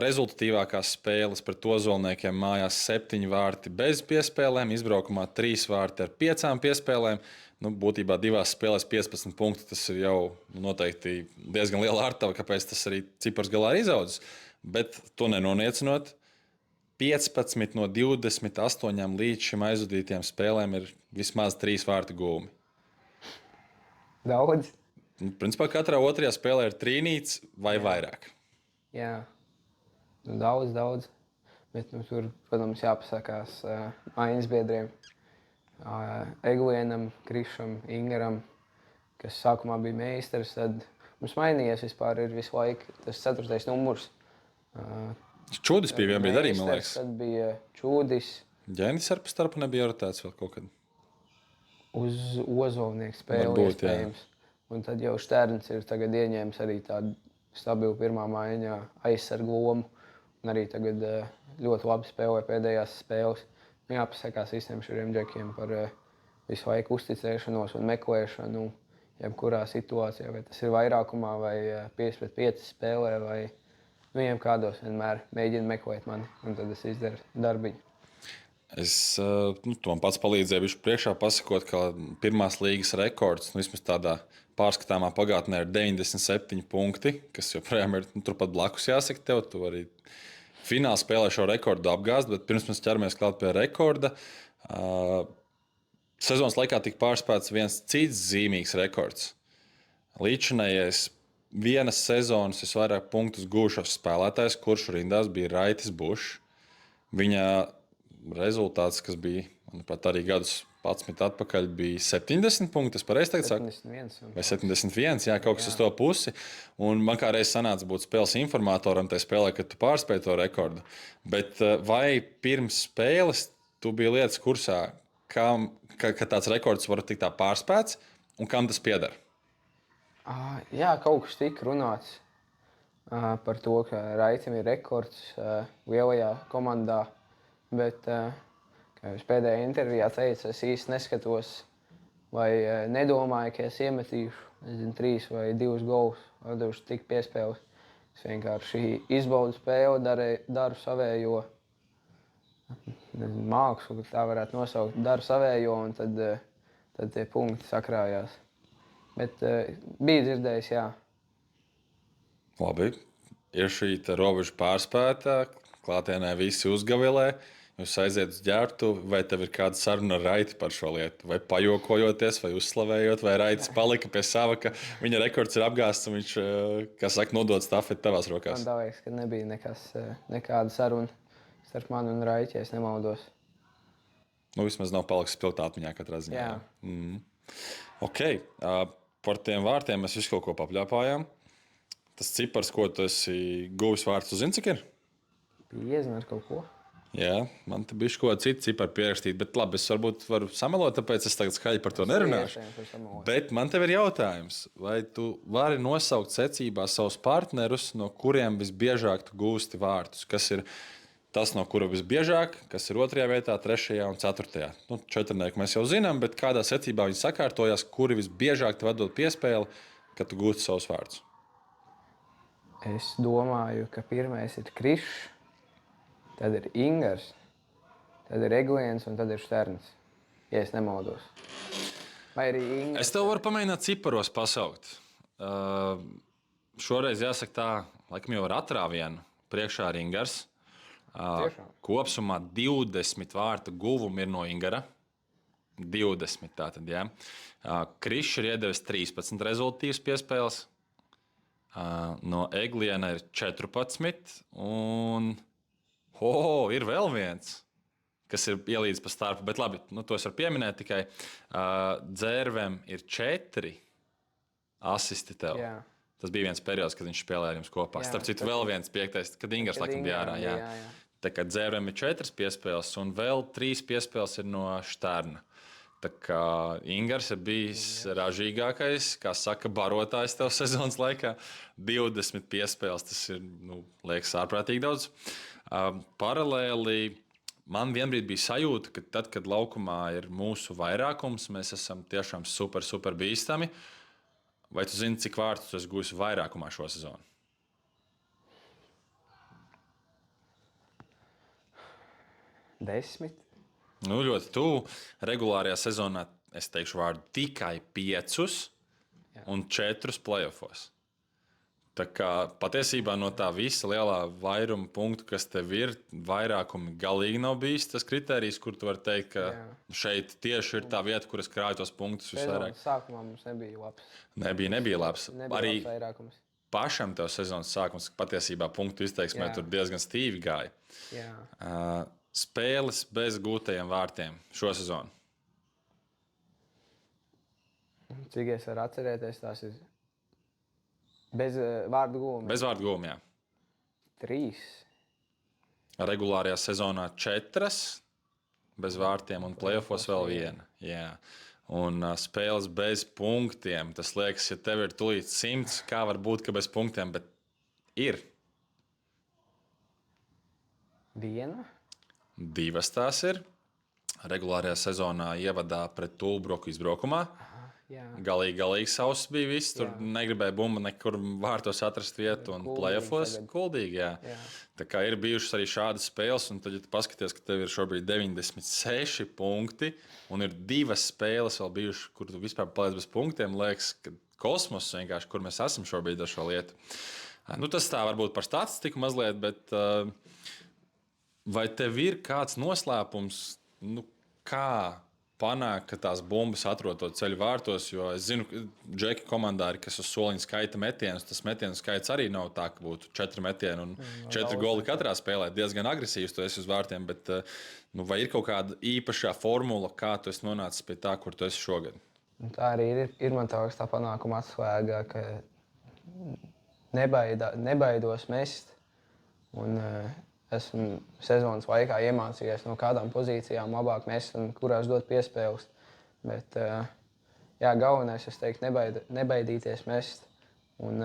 Rezultatīvākās spēles pret Ozolniekiem mājās 7 vārti bez piespēlēm, izbraukumā 3 vārti ar 5 piespēlēm. Būtībā 2 spēlēs 15 punkti. Tas ir jau noteikti diezgan liela ārtava, kāpēc tas arī cipars galā ir izaudzis. Bet to nenoniecinot, 15 no 28 līdz šim aizvadītiem spēlēm ir vismaz 3 vārtu gūmi. Daudz? Principā katrā otrajā spēlē ir trīnīts vai vairāk. Jā, daudz. Bet tur, protams, jāpasakās maiņas biedriem. Eglienam, Krišam, Ingaram, kas sākumā bija meistars, tad mums mainījies vispār ir visu laiku tas 4. numurs. Čūdis bija vienbrīd arī, man liekas. Tad bija Čūdis. Ģēnis ar pa starpu nebija rotēts vēl kaut kad. Uz Ozolnieku spēli iespējams. Un tad jau Šterns ir tagad ieņēmis arī tādu stabilu pirmā maiņā aizsargu lomu. Un arī tagad ļoti labi spēlē pēdējās spēles. Jāpasakās visiem šiem džekiem par visu laiku uzticēšanos un meklēšanu jebkurā situācijā. Vai tas ir vairākumā vai 5-5 spēlē vai kādos vienmēr mēģina meklēt mani, un tad es izdaru darbiņu. Tu man pats palīdzēji priekšā pasakot, ka pirmās līgas rekords, vismaz tādā pārskatāmā pagātnē, ir 97 punkti, kas joprojām ir turpat blakus jāsaka tev. Tu arī finālā spēlē šo rekordu apgāzt, bet pirms mēs ķeramies klāt pie rekorda, sezonas laikā tika pārspēts viens cits zīmīgs rekords. Līdzinājais vienas sezonas visvairāk punktus gūšos spēlētājs, kurš rindās bija Raitis Bušs. Viņa rezultāts, kas bija, manuprāt, arī gadus 11 atpakaļ, bija 70 punkti. Es pareizi teicu, 71. Vai 71, jā, kaut kas uz to pusi. Un man kā reiz sanāca būt spēles informatoram tajā spēlē, kad tu pārspēji to rekordu. Bet vai pirms spēles tu biji lietas kursā, ka tāds rekords var tikt tā pārspēts un kam tas pieder? Jā, kaut kas tika runāts par to, ka Raitim ir rekords lielajā komandā. Bet, kā jau pēdējā intervijā teicu, es īsti neskatos vai nedomāju, ka es iemetīšu 3 vai 2 golus, atdevuši tik piespēles. Es vienkārši izbaudu spēli, daru savējo mākslu, tā varētu nosaukt, daru savējo, un tad tie punkti sakrājās. Bet bija dzirdējis, jā. Labi, ir šī robeža pārspēta, klātienē visi uzgavilē. jūs aiziet uz ģērbtu, vai tev ir kāda saruna ar Raiti par šo lietu? Vai pajokojoties, vai uzslavējot, vai Raitis palika pie sava, ka viņa rekords ir apgāsts un viņš, kā saka, nodod stafeti tavās rokās? Man liekas, ka nebija nekāda saruna starp mani un Raiķi, ja es nemaldos. Nu, vismaz nav palicis spilgtā atmiņā katrā ziņā. Jā. Ok, par tiem vārtiem mēs visu kaut ko papļāpājām. Tas cipars, ko tu esi guvis vārtus, tu zini, cik ir? 50 ar kaut ko. Jā, man te bija kaut kāda cita cipara pierakstīta, bet labi, es varbūt varu samelot, tāpēc es tagad skaļi par to nerunāšu. Bet man tev ir jautājums, vai tu vari nosaukt secībā savus partnerus, no kuriem visbiežāk tu gūsti vārtus? Kas ir tas, no kura visbiežāk, kas ir 2. vietā, 3. un 4. Nu, 4. mēs jau zinām, bet kādā secībā viņi sakārtojās, kuri visbiežāk tev atdod piespēli, kad tu gūsti savus vārdus? Es domāju, ka pirmais ir Krišs, tad ir Ingars, tad ir Egliens un tad ir Šterns, ja es nemaldos. Vai arī Ingars? Es tev varu pamēģināt ciparos pasaukt. Šoreiz jāsaka tā, laikam jau ar atrāvienu. Priekšā ir Ingars. Kopsumā 20 vārtu guvumi ir no Ingara. 20 tātad, jā. Krišs ir iedevis 13 rezultātus piespēles. No Egliena ir 14 un ir vēl viens, kas ir ielīdz pa starpu, bet labi, to es varu pieminēt tikai. Dzērvem ir 4 asisti tev. Jā. Tas bija viens periods, kad viņš spēlēja ar jums kopā. Starp citu, vēl viens 5. kad Ingars laikam bija ārā. Jā. Tā kā Dzērvem ir 4 piespēles un vēl 3 piespēles ir no Šterna. Tā kā Ingars ir bijis ražīgākais, kā saka, barotājs tev sezonas laikā. 20 piespēles, tas ir, liekas, ārprātīgi daudz. Paralēli man vienbrīd bija sajūta, ka tad, kad laukumā ir mūsu vairākums, mēs esam tiešām super bīstami. Vai tu zini, cik vārtus tu esi gūjis vairākumā šo sezonu? 10. Ļoti tuvu. Regulārajā sezonā es teikšu vārdu tikai 5 un 4 playoffos. Tā kā patiesībā no tā visa lielā vairuma punktu, kas tev ir, vairākumi galīgi nav bijis tas kriterijs, kur tu vari teikt, ka šeit tieši ir tā vieta, kur es krāju tos punktus visvairāk. Sākumā mums nebija labs. Nebija labs. Arī labs vairākums. Pašam tev sezonas sākums patiesībā punktu izteiksmē tur diezgan stīvi gāja. Jā. Spēles bez gūtajiem vārtiem šo sezonu. Cik es varu atcerēties, tās ir bez vārdu gūmiem. Bez vārdu gūmiem, jā. 3. Regulārajā sezonā 4, bez vārtiem un playoffos vēl 1. Jā. Un spēles bez punktiem. Tas liekas, ja tev ir tulīt 100, kā var būt, ka bez punktiem, bet ir. 1. 2 tās ir. Regulārajā sezonā ievadā pret Tulbroku izbraukumā. Galīgi sauss bija viss. Tur negribēja bumbu nekur vārtos atrast vietu un playoffos kuldīgi. Jā. Tā kā ir bijušas arī šādas spēles, un tad, ja tu paskaties, ka tev ir šobrīd 96 punkti un ir 2 spēles vēl bijušas, kur tu vispār paliec bez punktiem, liekas, ka kosmos vienkārši, kur mēs esam šobrīd ar šo lietu. Tas tā varbūt par statistiku mazliet, bet vai tev ir kāds noslēpums, kā panākt, ka tās bumbas atrod to ceļu vārtos? Jo es zinu, ka džeki komandā ir, kas uz soliņa skaita metienus. Tas metienu skaits arī nav tā, ka būtu 4 metieni un 4 goli katrā spēlē. Diezgan agresīvs tu esi uz vārtiem, bet vai ir kaut kāda īpašā formula, kā tu esi nonācis pie tā, kur tu esi šogad? Tā arī ir man tā panākuma atslēga, ka nebaidos mest. Un esmu sezonas laikā iemācījies, no kādām pozīcijām labāk mest un kurās dot piespēles. Bet galvenais, es teiktu, nebaidīties mest. Un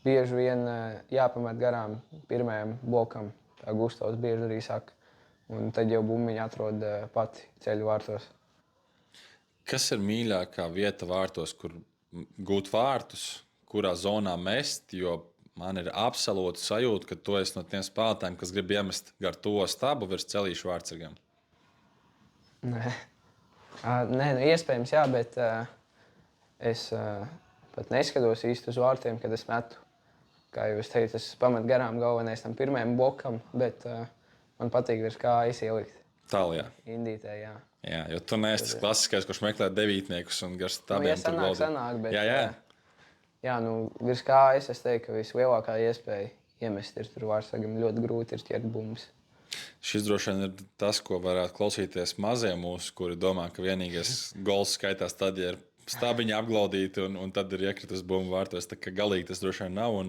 bieži vien jāpamet garām pirmajam blokam, tā Gustavs bieži arī saka. Un tad jau bumbiņa atrod pati ceļu vārtos. Kas ir mīļākā vieta vārtos, kur gūt vārtus, kurā zonā mest? Jo man ir absolūti sajūta, ka tu esi no tiem spēlētājiem, kas grib iemest gar to stabu virs celīšu vārtsargiem. Nē, iespējams, jā, bet es pat neskatos īsti uz vārtiem, kad es metu. Kā jau es teicu, es pametu garām galvenais tam pirmajam blokam, bet man patīk virs kājas ielikt. Tālijā. Indītē, jā. Jā, jo tu neesi tas klasiskais, kurš meklē devītniekus un gar stabiem Ja sanāk, bet... Jā, virs kājas es teiktu, ka vislielākā iespēja iemest ir tur vārsagam ļoti grūti ir ķert bumbas. Šis droši vien ir tas, ko varētu klausīties mazie mūsu, kuri domā, ka vienīgais gols skaitās tad, ja ir stabiņi apglaudīti un tad ir iekritus bumbu vārtos. Tā kā galīgi tas droši vien nav. Un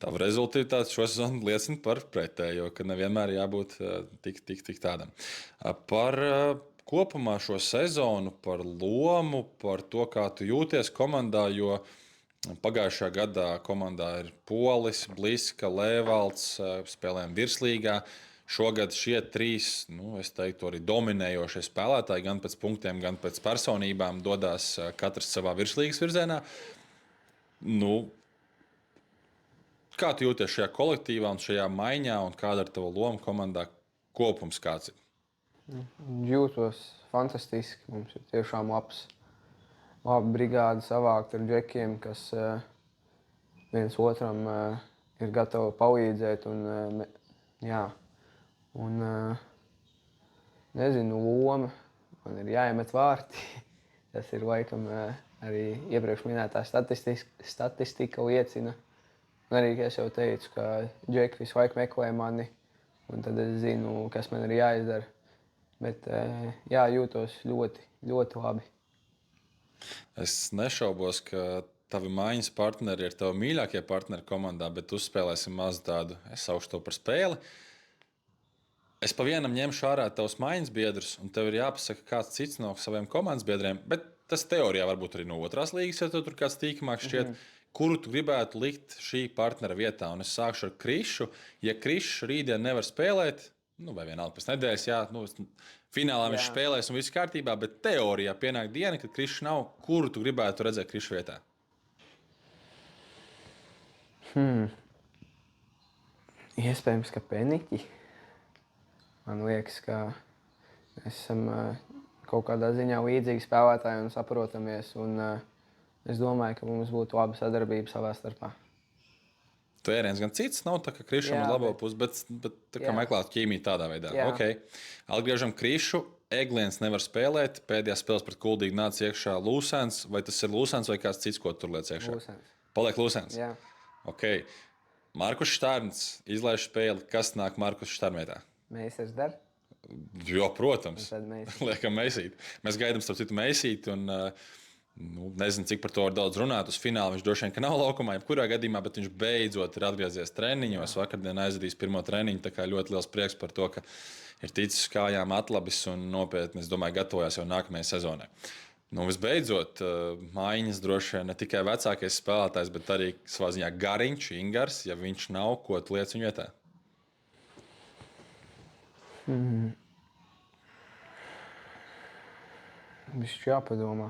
tava rezultāti šo sezonu liecina par pretējo, ka nevienmēr jābūt tik tādam. Par kopumā šo sezonu, par lomu, par to, kā tu jūties komandā, jo pagājušā gadā komandā ir Polis, Bliska, Lēvalds, spēlējām virslīgā. Šogad šie trīs, es teiktu, arī dominējošie spēlētāji, gan pēc punktiem, gan pēc personībām, dodas katrs savā virslīgas virzienā. Kā tu jūties šajā kolektīvā un šajā maiņā, un kāda ir tava loma komandā kopums kāds ir? Jūtos fantastiski. Mums ir tiešām laba brigāde savākt ar džekiem, kas viens otram ir gatavi palīdzēt. Nezinu, loma. Man ir jāiemet vārti. Tas ir laikam arī iepriekš minētā statistika liecina. Un arī, es jau teicu, ka džeki visu laiku meklē mani. Un tad es zinu, kas man ir jāizdara. Bet jūtos ļoti, ļoti labi. Es nešaubos, ka tavi maiņas partneri ir tavi mīļākie partneri komandā, bet uzspēlēsim maz tādu, es saukšu to par spēli. Es pa vienam ņemšu ārā tavus maiņas biedrus, un tev ir jāpasaka kāds cits no saviem komandas biedriem, bet tas teorijā varbūt arī no otrās līgas, ja tev tur kāds tīkamāks šķiet, kuru tu gribētu likt šī partnera vietā. Un es sākšu ar Krišu. Ja Krišs rītdien nevar spēlēt, vai vienalga pēc nedēļas, finālā viņš spēlēs un viss kārtībā, bet teorijā pienāk diena, kad Krišs nav, kuru tu gribētu redzēt Kriša vietā? Iespējams, ka Peniķi. Man liekas, ka mēs esam kaut kādā ziņā līdzīgi spēlētāji un saprotamies. Un es domāju, ka mums būtu laba sadarbība savā starpā. Tēriens gan cits nav, tā kā Krišam ir labo pusi, bet tā kā meklētu ķīmiju tādā veidā. Okay. Atgriežam Krišu. Egliens nevar spēlēt. Pēdējā spēles pret Kuldīgu nāca iekšā Lūsens. Vai tas ir Lūsens vai kāds cits, ko tur liec iekšā? Lūsens. Paliek Lūsens? Jā. Okay. Markus Štārns izlaiž spēli. Kas nāk Markus Štārnvietā? Meistars dar? Jo, protams. Meisīt. Liekam Meisīt. Mēs gaidām starp citu Meisīt un nezinu, cik par to var daudz runāt. Uz finālu viņš droši vien, ka nav laukumā, jebkurā gadījumā, bet viņš beidzot ir atgriezies treniņos. Vakardien aizvadījis pirmo treniņu, tā kā ļoti liels prieks par to, ka ir ticis uz kājām atlabis un nopietni, es domāju, gatavojās jau nākamajai sezonai. Visbeidzot, maiņas droši vien ne tikai vecākais spēlētājs, bet arī savā ziņā Gariņš, Ingars, ja viņš nav, ko tu liec viņu vietā? Bišķi jāpadomā.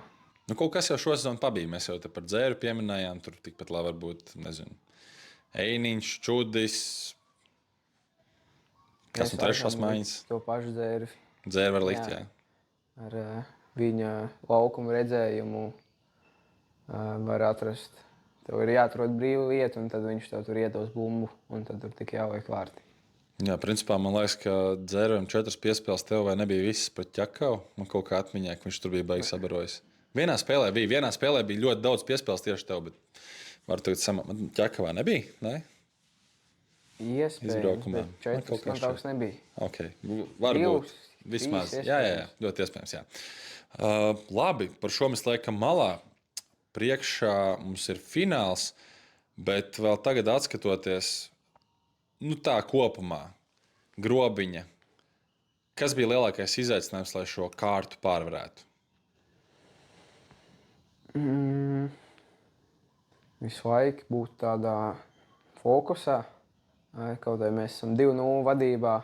Kaut kas jau šo sezonu pabija. Mēs jau te par Dzēru pieminējām. Tur tikpat labi varbūt, nezinu, Einiņš, Čudis. Kas no trešās maiņas? To pašu Dzēru. Dzēru var likt, jā. Ar viņa laukumu redzējumu var atrast. Tev ir jāatrod brīvu vietu, un tad viņš tev tur iedos bumbu, un tad tur tik jāliek vārti. Jā, principā man liekas, ka Dzēram 4 piespēles tev vai nebija visas pret Ķakavu. Man kaut kā atmiņā, ka viņš tur bija baigi sabarojis. Vienā spēlē bija ļoti daudz piespēles tieši tev, bet varu tagad Ķakavā nebija, ne? Iespējams, bet 4 man kaut kas nebija. Okay. Varbūt. Vismaz. Jā, ļoti iespējams, jā. Labi, par šo mēs liekam malā. Priekšā mums ir fināls, bet vēl tagad atskatoties, tā kopumā, grobiņa. Kas bija lielākais izaicinājums, lai šo kārtu pārvarētu? Visu laiku būt tādā fokusā. Kaut arī mēs esam 2-0 vadībā.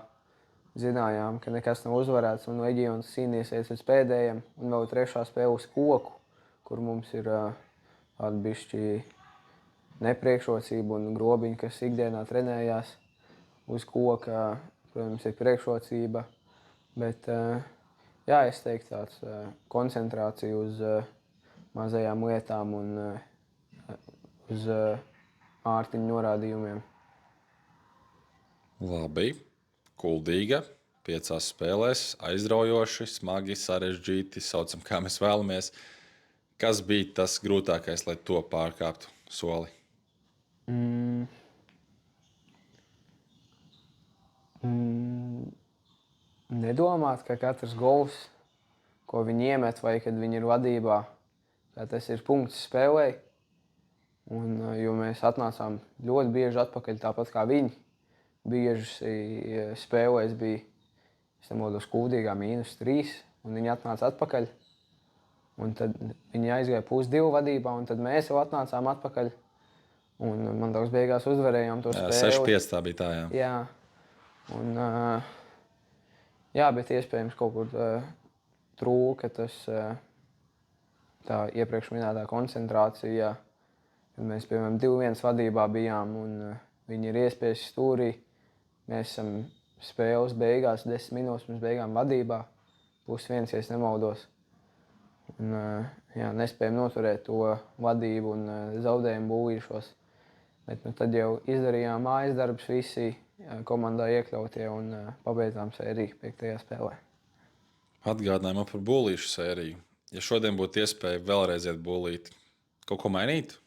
Zinājām, ka nekas nav uzvarēts un Leģions cīnīsies līdz pēdējiem. Un vēl trešā spēle uz koku, kur mums ir tāda bišķi nepriekšrocība un grobiņi, kas ikdienā trenējās uz koka, protams, ir priekšrocība. Bet, es teiktu tāds koncentrācija uz mazajām lietām un uz Mārtiņa norādījumiem. Labi. kuldīga, 5 spēlēs, aizraujoši, smagi, sarežģīti, saucam, kā mēs vēlamies. Kas bija tas grūtākais, lai to pārkāptu soli? Nedomāt, ka katrs gols, ko viņi iemet vai kad viņi ir vadībā, ka tas ir punkts spēlē. Jo mēs atnācām ļoti bieži atpakaļ, tāpat kā viņi. Bieži spēlēs bija, es nemaldos, kuldīgā -3, un viņi atnāca atpakaļ. Un tad viņi aizgāja +2 vadībā, un tad mēs jau atnācām atpakaļ. Un man liekas, beigās uzvarējām to spēli. 6-5 tā bija tā, jā. Jā. Un, bet iespējams kaut kur trūka tas tā iepriekš minētā koncentrācija. Kad mēs, piemēram, 2-1 vadībā bijām un viņi ir iespiesti stūrī. Mēs esam spēles beigās, 10 minūtes pirms beigām vadībā. +1, ja es nemaldos. Un, nespējam noturēt to vadību un zaudējumu būvīšos. Bet tad jau izdarījām mājas darbus visi komandā iekļautie un pabeidzām sēriju 5. spēlē. Atgādinājumā par būlīšu sēriju. Ja šodien būtu iespēja vēlreiz iet būlīt, kaut ko mainīt?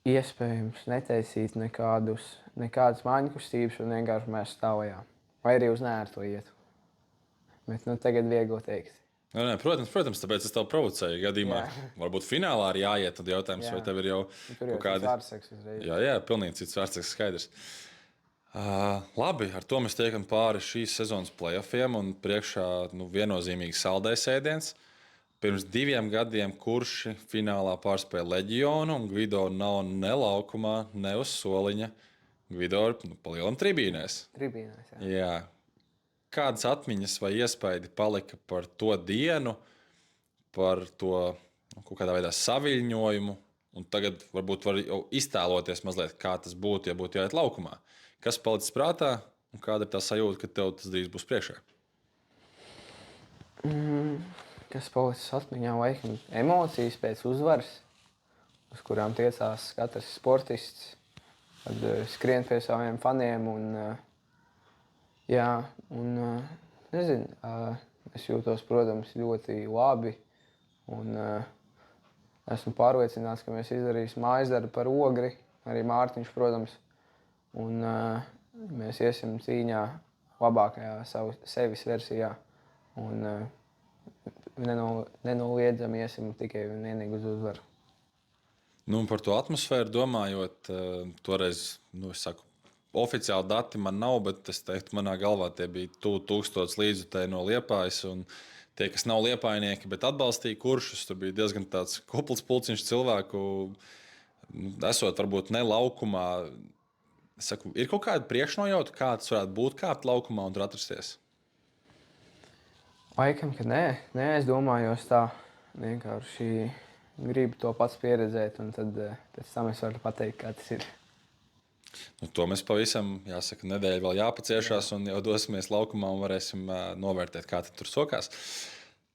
Iespējams netaisīt nekādas mājiņu kustības un vienkārši mēs stāvējām. Vai arī uz nērto ietu. Bet tagad viegli teikt. Nē, protams, tāpēc es tev provocēju. Gadījumā varbūt finālā arī jāiet, tad jautājums, vai tev ir jau kaut kādi vārdseks uzreiz. Jā, pilnīgi cits vārdseks skaidrs. Labi, ar to mēs tiekam pāri šīs sezonas playoffiem un priekšā viennozīmīgi saldais ēdiens. Pirms 2 gadiem Kurši finālā pārspēja Leģionu un Gvido nav ne laukumā, ne uz soliņa. Gvido ir pa lielam tribīnēs. Tribīnēs, jā. Jā. Kādas atmiņas vai iespaidi palika par to dienu, par to kaut kādā veidā saviļņojumu? Un tagad varbūt var jau iztēloties mazliet, kā tas būtu, ja būtu jāiet laukumā. Kas palicis prātā un kāda ir tā sajūta, ka tev tas drīz būs priekšā? Kas palicis atmiņā, laikam emocijas pēc uzvaras, uz kurām tiecās katrs sportists, kad skrien pie saviem faniem un nezinu, es jūtos, protams, ļoti labi un esmu pārliecināts, ka mēs izdarīsim mājas darbu par Ogri, arī Mārtiņš, protams, un mēs iesim cīņā labākajā sevis versijā un nenoliedzami iesim tikai un vienīgi uz uzvaru. Par to atmosfēru domājot, toreiz, es saku, oficiāli dati man nav, bet es teiktu, manā galvā tie bija 1000 līdzjutēji no Liepājas. Un tie, kas nav liepājnieki, bet atbalstīja Kuršus, tur bija diezgan tāds kopls pulciņš cilvēku. Esot varbūt ne laukumā, es saku, ir kaut kāda priekšnojauta, kā tas varētu būt kāpt laukumā un tur atrasties? Laikam, ka nē, es domājos tā, vienkārši gribu to pats pieredzēt un tad pēc tam es varu pateikt, kā tas ir. To mēs pavisam, jāsaka, nedēļu vēl jāpaciešās un jau dosimies laukumā un varēsim novērtēt, kā tur sokās.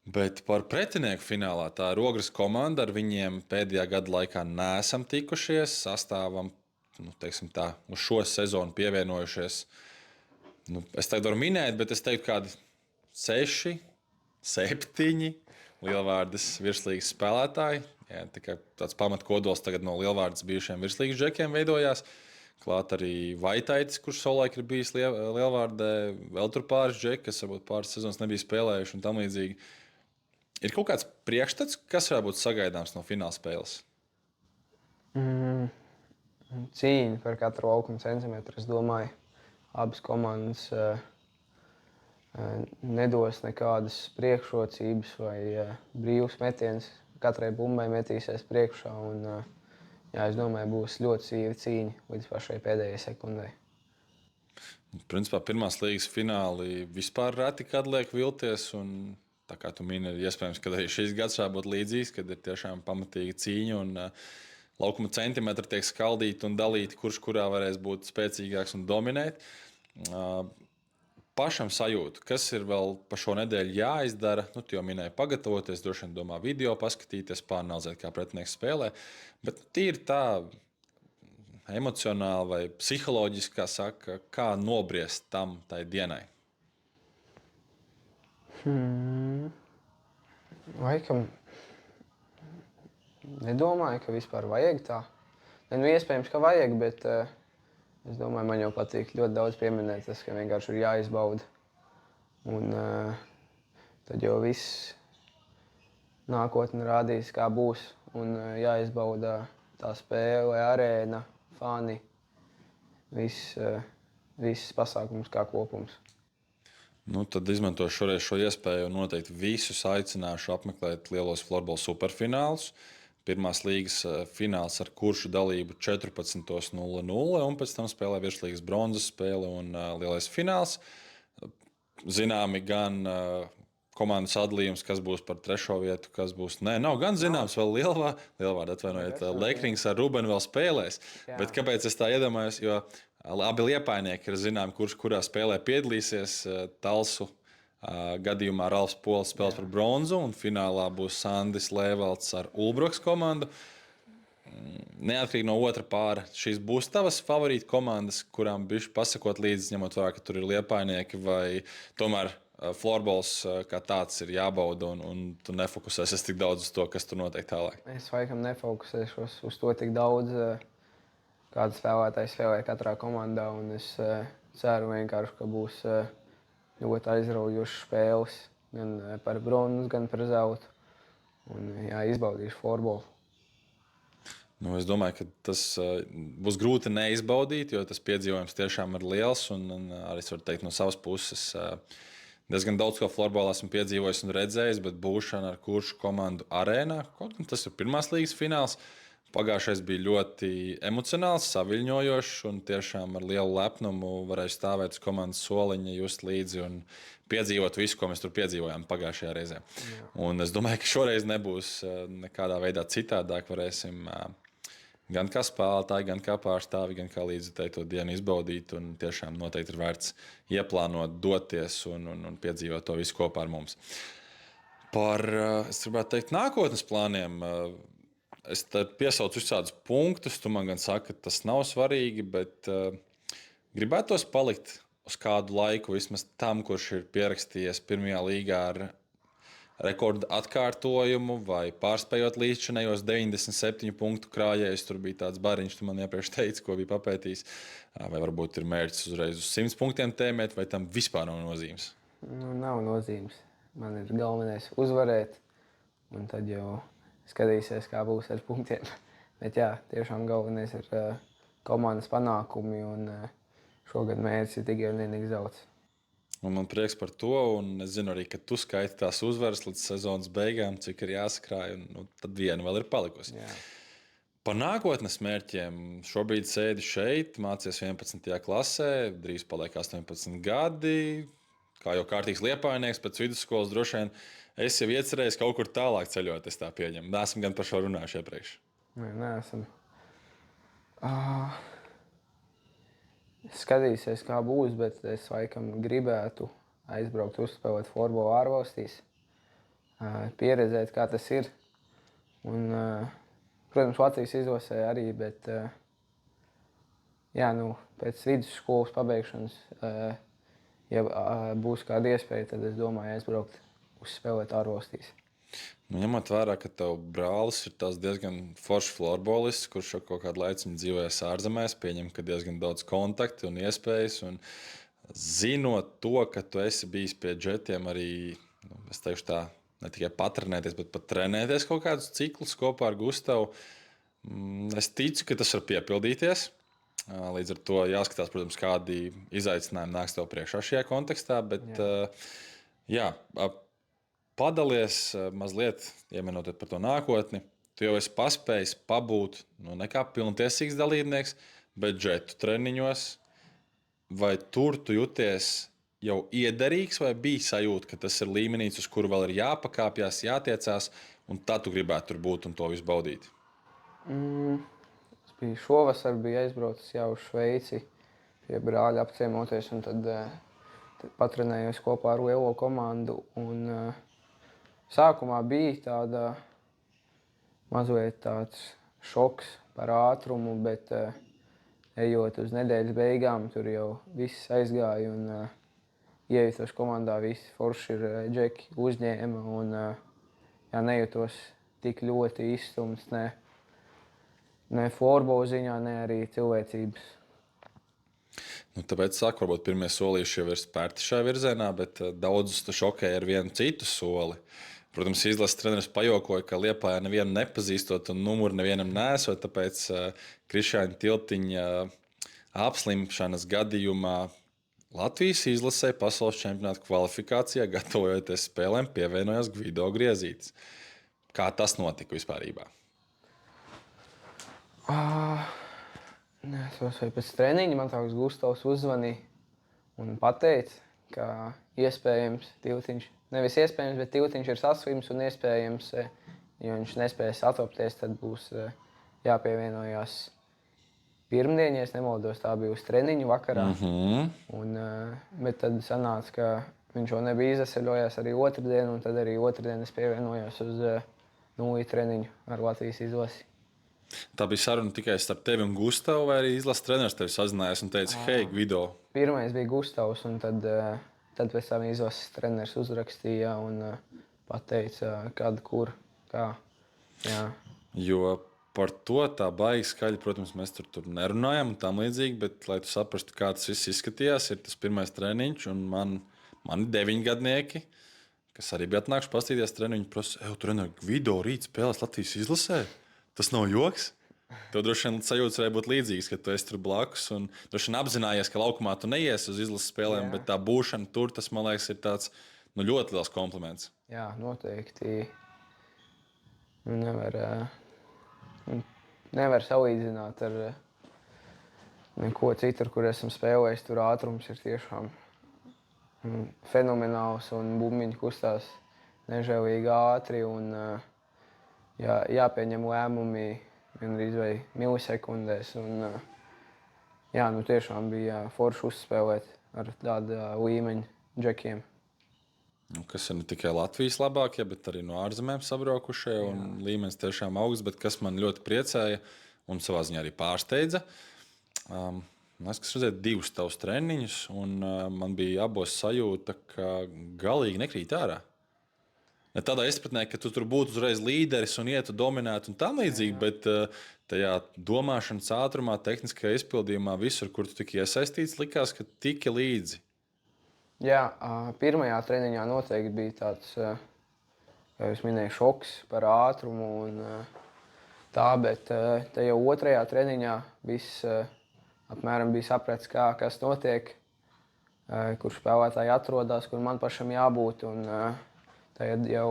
Bet par pretinieku finālā tā ir Ogres komanda, ar viņiem pēdējā gada laikā neesam tikušies, sastāvam, teiksim tā, uz šo sezonu pievienojušies. Es tagad varu minēt, bet es teiktu kādi 6, 7 Lielvārdes virslīgas spēlētāji. Jā, tikai tāds pamatkodols tagad no Lielvārdes bijušiem virslīgas džekiem veidojās. Klāt arī Vaitaitis, kurš savulaik ir bijis Lielvārdē, vēl tur pāris džeki, kas varbūt pāris sezonas nebija spēlējuši un tam līdzīgi. Ir kaut kāds priekšstats, kas varētu būt sagaidāms no fināla spēles? Cīņa par katru laukuma centimetru, es domāju, abas komandas nedos nekādas priekšrocības vai brīvs metiens. Katrai bumbai metīsies priekšā un es domāju, būs ļoti sīva cīņa līdz pašai pēdējai sekundei. Principā pirmās līgas fināli vispār reti kad liek vilties. Tā kā tu mini, ir iespējams, ka arī šis gads varētu būt līdzīgs, kad ir tiešām pamatīga cīņa un laukuma centimetri tiek skaldīti un dalīti, kurš kurā varēs būt spēcīgāks un dominēt. Pašam sajūta, kas ir vēl pa šo nedēļu jāizdara, tu jau minēji pagatavoties, droši vien domā video paskatīties, pāranalizēt, kā pretinieks spēlē, bet tīri tā emocionāli vai psiholoģiski, kā saka, kā nobriest tai dienai? Laikam nedomāju, ka vispār vajag tā. Nu, iespējams, ka vajag, bet es domāju, man jau patīk ļoti daudz pieminēt tas, ka vienkārši ir jāizbauda. Un tad jau viss nākotne rādīs, kā būs. Un jāizbauda tā spēle, arēna, fani, viss pasākums kā kopums. Nu, tad izmantošu šoreiz šo iespēju un noteikti visus aicināšu apmeklēt lielos florbola superfinālus. Pirmās līgas fināls ar kuršu dalību 14.00 un pēc tam spēlē virslīgas bronzas spēle un lielais fināls. Zināmi gan komandu sadalījums, kas būs par 3. vietu, kas būs. Nē, nav gan zināms, vēl Lielvārda, atvainojiet, Leikrings ar Rubenu vēl spēlēs. Jā. Bet kāpēc es tā iedomājos? Jo abi liepainieki ir zināmi, kurš kurā spēlē piedalīsies. Talsu gadījumā Ralfs Pols spēlēs par bronzu, un finālā būs Sandis Lēvalds ar Ulbroks komandu. Neatkarīgi no otra pāra, šīs būs tavas favorīta komandas, kurām bišķi pasakot līdzi, ņemot vērā, ka tur ir liepainieki, vai tomēr florbols kā tāds ir jābauda, un tu nefokusēsies tik daudz uz to, kas tur notiek tālāk? Es laikam nefokusēšos uz to tik daudz, kāda spēlētāja spēlē katrā komandā, un es ceru vienkārši, ka būs ļoti aizraujošas spēles, gan par bronzu, gan par zeltu, un izbaudīšu florbolu. Nu, es domāju, ka tas būs grūti neizbaudīt, jo tas piedzīvojums tiešām ir liels. Un arī es varu teikt no savas puses, diezgan daudz ko florbolā esmu piedzīvojis un redzējis, bet būšana ar kuršu komandu arēnā, kaut gan tas ir pirmās līgas fināls. Pagājušais bija ļoti emocionāls, saviļņojošs un tiešām ar lielu lepnumu varēju stāvēt uz komandas soliņa, just līdzi un piedzīvot visu, ko mēs tur piedzīvojām pagājušajā reizē. Jā. Un es domāju, ka šoreiz nebūs nekādā veidā citādāk. Varēsim gan kā spēlētāji, gan kā pārstāvi, gan kā līdzjutēji to dienu izbaudīt. Un tiešām noteikti ir vērts ieplānot, doties un piedzīvot to visu kopā ar mums. Es gribētu teikt, nākotnes plāniem. Es piesaucu visādus punktus, tu man gan saki, ka tas nav svarīgi, bet gribētos palikt uz kādu laiku vismaz tam, kurš ir pierakstījies pirmajā līgā ar rekordu atkārtojumu vai pārspējot līdzšinējos 97 punktu krājējus. Tur bija tāds bariņš, tu man iepriekš teici, ko bija papētījis. Vai varbūt ir mērķis uzreiz uz 100 punktiem tēmēt, vai tam vispār nav nozīmes? Nu, nav nozīmes. Man ir galvenais uzvarēt, un tad jau skatīsies, kā būs ar punktiem. Bet jā, tiešām galvenais ir komandas panākumi, un šogad mērķis ir tikai un vienīgi zelts. Un man prieks par to, un es zinu arī, ka tu skaiti tās uzvaras līdz sezonas beigām, cik ir jāsakrāj, un tad viena vēl ir palikusi. Jā. Par nākotnes mērķiem šobrīd sēdi šeit, mācies 11. klasē, drīz paliek 18 gadi. Kā jau kārtīgs liepainieks pēc vidusskolas droši vien es jau iecerējis kaut kur tālāk ceļot, es tā pieņemu. Neesam gan par šo runājuši iepriekš. Neesam. Skatīsies, kā būs, bet es laikam gribētu aizbraukt uzspēlēt florbolu ārvalstīs, pieredzēt, kā tas ir. Un, protams, Latvijas izlasē arī, bet pēc vidusskolas pabeigšanas, ja būs kāda iespēja, tad es domāju aizbraukt uzspēlēt ārvalstīs. Nu, ņemot vērā, ka tev brālis ir diezgan foršs florbolists, kurš jau kaut kādu laiku dzīvojas ārzemēs, pieņem, ka diezgan daudz kontaktu un iespējas. Un zinot to, ka tu esi bijis pie džetiem arī, es teikšu tā, ne tikai patrenēties, bet pat trenēties kaut kādus ciklus kopā ar Gustavu, es ticu, ka tas var piepildīties. Līdz ar to jāskatās, protams, kādi izaicinājumi nāks tev priekšā šajā kontekstā. Bet, padalies mazliet, iemenot par to nākotni. Tu jau esi paspējis pabūt ne kā pilntiesīgs dalībnieks, bet džetu treniņos. Vai tur tu jūties jau iederīgs, vai bija sajūta, ka tas ir līmenīts, uz kuru vēl ir jāpakāpjas, jātiecās, un tad tu gribētu tur būt un to visu baudīt? Šovasar biju aizbraucis jau uz Šveici pie brāļa apciemoties, un tad patrenējos kopā ar lielo komandu. Sākumā bija mazliet tāds šoks par ātrumu, bet ejot uz nedēļas beigām, tur jau viss aizgāja un iejutos komandā, visi forši ir džeki uzņēma un nejūtos tik ļoti izstumts ne floorbola ziņā, ne arī cilvēcības. Nu, tāpēc sāku, varbūt pirmie solīši jau ir spērti šajā virzienā, bet daudzus tu šokēji ar vienu citu soli. Protams, izlases treneris pajokoja, ka Liepājā nevienu nepazīstot un numuru nevienam nesot, tāpēc Krišjāņa Tiltiņa apslimšanas gadījumā Latvijas izlasē pasaules čempionāta kvalifikācijā, gatavojoties spēlēm, pievienojās Gvido Griezītis. Kā tas notika vispārībā? Nesos vai pēc treniņa man tāds Gustavs uzzvanīja un pateica, ka iespējams Tiltiņš, nevis iespējams, bet Tiltiņš ir saslims un iespējams, ja viņš nespēs atvapties, tad būs jāpievienojās pirmdien, ja es nemaldos, tā bija uz treniņu vakarā. Bet tad sanāca, ka viņš jau nebija izaseļojās arī otrdien, un tad arī otrdien es pievienojos uz nulli treniņu ar Latvijas izlasi. Tā bija saruna tikai starp tevi un Gustavu, vai arī izlases treneris tevi sazinājās un teica, hei, Gvido? Pirmais bija Gustavs, un tad pēc tam izlases treneris uzrakstīja un pateica, kad, kur, kā. Jā. Jo par to tā baigi skaļi, protams, mēs tur nerunājam un tam līdzīgi, bet, lai tu saprastu, kā tas viss izskatījās, ir tas pirmais treniņš, un mani 9 gadnieki, kas arī bija atnākuši pastīties treniņu, prasa, treneri, Gvido rīt spēlēs Latvijas izlasē? Tas nav joks. Tev droši vien sajūtas varēja būt līdzīgas, ka tu esi tur blakus un droši vien apzinājies, ka laukumā tu neiesi uz izlases spēlēm, bet tā būšana tur, tas, man liekas, ir tāds ļoti liels kompliments. Jā, noteikti. Nevar salīdzināt ar neko citu, kur esam spēlējis. Tur ātrums ir tiešām fenomenāls un bumbiņi kustās nežēlīgi ātri un jāpieņem lēmumi gandrīz vai milisekundēs. Tiešām bija forši uzspēlēt ar tādu līmeņu džekiem. Kas ir ne tikai Latvijas labākie, bet arī no ārzemēm sabraukušie. Līmenis tiešām augsts, bet kas man ļoti priecēja un savā ziņā arī pārsteidza. Es redzēju 2 tavus treniņus, un man bija abos sajūta, ka galīgi nekrīt ārā. Ne tādā izpratnē, ka tu tur būtu uzreiz līderis un ietu dominēt un tam līdzīgi, bet tajā domāšanas ātrumā, tehniskajā izpildījumā, visur, kur tu tiki iesaistīts, likās, ka tiki līdzi. Jā, pirmajā treniņā noteikti bija tāds, kā jūs minēju, šoks par ātrumu un tā, bet tajā otrajā treniņā viss apmēram bija sapratis, kas notiek, kur spēlētāji atrodas, kur man pašam jābūt. Tajā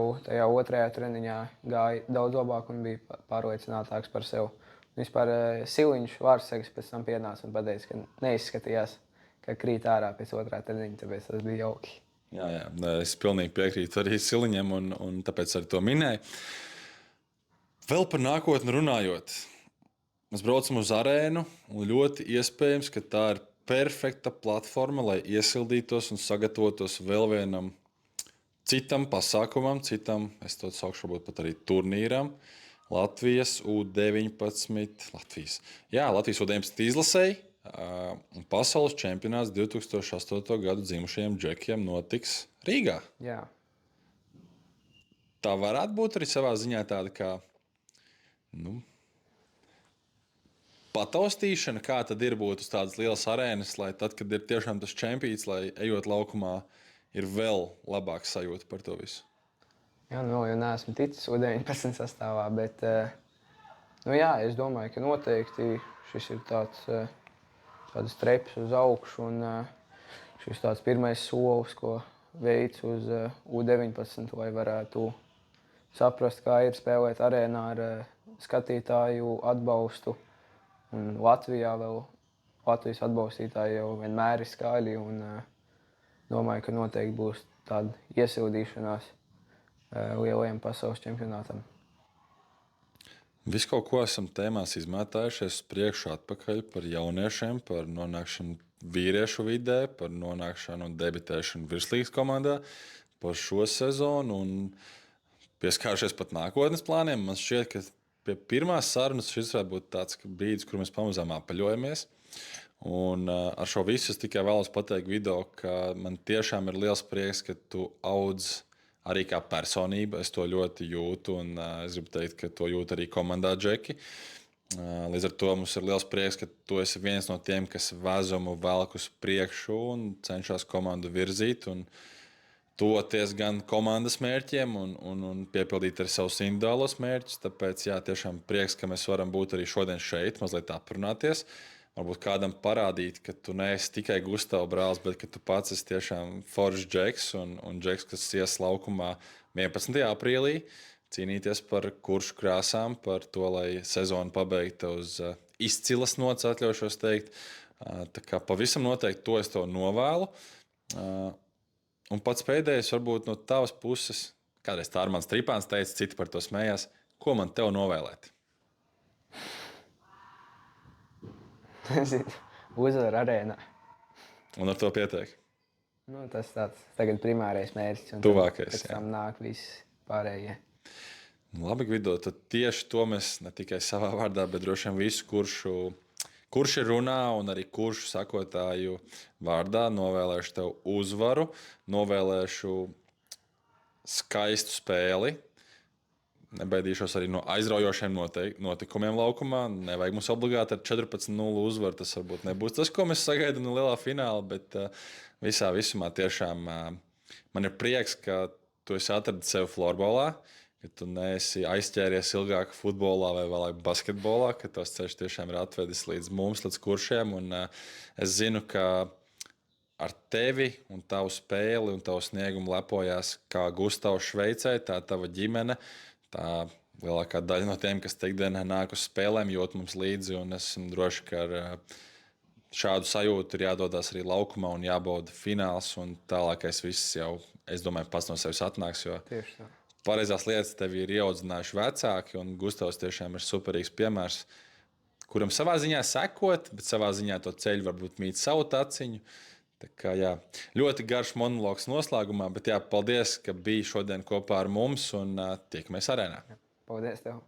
otrajā treniņā gāja daudz labāk un bija pārliecinātāks par sevi. Vispār Siliņš Vārtsegis pēc tam pienāca un pateica, ka neizskatījās, ka krīt ārā pēc otrā treniņa, tāpēc tas bija jauki. Jā, es pilnīgi piekrītu arī Siliņam un tāpēc arī to minēju. Vēl par nākotni runājot. Mēs braucam uz arēnu un ļoti iespējams, ka tā ir perfekta platforma, lai iesildītos un sagatavotos vēl vienam citam pasākumam, es to saukšu varbūt pat arī turnīram, Latvijas U19, Latvijas U19 izlasēji un pasaules čempionāts 2008. gadu dzimušajiem džekiem notiks Rīgā. Jā. Tā varētu būt arī savā ziņā tāda kā pataustīšana, kā tad ir būt uz tādas lielas arēnas, lai tad, kad ir tiešām tas čempions, lai ejot laukumā, ir vēl labāks sajūta par to visu. Jā, jau neesmu ticis U19 sastāvā, bet es domāju, ka noteikti šis ir tāds treps uz augšu un šis tāds pirmais solis, ko veids uz U19, lai varētu saprast, kā ir spēlēt arēnā ar skatītāju atbalstu. Un Latvijas atbalstītāji jau vienmēr ir skaļi un domāju, ka noteikti būs tāda iesildīšanās lielajam pasaules čempionātam. Visu kaut ko esam tēmās izmētājušies priekšu atpakaļ par jauniešiem, par nonākšanu vīriešu vidē, par nonākšanu un debitēšanu virslīgas komandā, par šo sezonu un pieskāršies pat nākotnes plāniem. Man šķiet, ka pie pirmās sarunas šis varētu būt tāds brīdis, kur mēs pamazām apaļojamies. Un ar šo visu es tikai vēlos pateikt video, ka man tiešām ir liels prieks, ka tu audz arī kā personība. Es to ļoti jūtu, un es gribu teikt, ka to jūt arī komandā Džeki. Līdz ar to mums ir liels prieks, ka tu esi viens no tiem, kas vezumu velk uz priekšu un cenšas komandu virzīt. Un toties gan komandas mērķiem un piepildīt arī savus individuālos mērķus. Tāpēc jā, tiešām prieks, ka mēs varam būt arī šodien šeit, mazliet aprunāties. Varbūt kādam parādīt, ka tu neesi tikai Gustavs brālis, bet ka tu pats esi tiešām foršs Džeks un Džeks, kas ies laukumā 11. aprīlī cīnīties par kuršu krāsām, par to, lai sezonu pabeigtu uz izcilas nots, atļaušos teikt. Tā kā pavisam noteikti to es tev novēlu. Un pats pēdējais, varbūt no tavas puses, kādreiz tā Armāns Tripāns teica, citi par to smējās, ko man tev novēlēt? Uzvaru arēnā. Un ar to pietiek. Nu, tas tāds tagad primārais mērķis. Tuvākais, pēc tam nāk viss pārējie. Labi, Gvido, tad tieši to mēs ne tikai savā vārdā, bet droši vien visu, kurš ir runā un arī kurš sakotāju vārdā novēlēšu tev uzvaru, novēlēšu skaistu spēli. Nebaidīšos arī no aizraujošiem notikumiem laukumā. Nevajag mums obligāti ar 14-0 uzvaru. Tas varbūt nebūs tas, ko mēs sagaidām no lielā fināla, bet visā visumā tiešām man ir prieks, ka tu esi atradis sevi florbolā, ka tu neesi aizķēries ilgāk futbolā vai vēlāk basketbolā, ka tas ceļš tiešām ir atvedis līdz mums, līdz kuršiem. Un es zinu, ka ar tevi un tavu spēli un tavu sniegumu lepojās kā Gustavs Šveicē, tā tava ģimene. Tā lielākā daļa no tiem, kas teikdienā nāk uz spēlēm, jūt mums līdzi. Un esmu droši, ka ar šādu sajūtu ir jādodas arī laukumā un jābauda fināls. Un tālākais viss jau, es domāju, pats no sevis atnāks. Jo pareizās lietas tev ir ieaudzinājuši vecāki. Un Gustavs tiešām ir superīgs piemērs, kuram savā ziņā sekot, bet savā ziņā to ceļu varbūt mīt savu taciņu. Tā kā, jā, ļoti garš monologs noslēgumā, bet jā, paldies, ka biji šodien kopā ar mums un tiekamies arēnā. Paldies tev!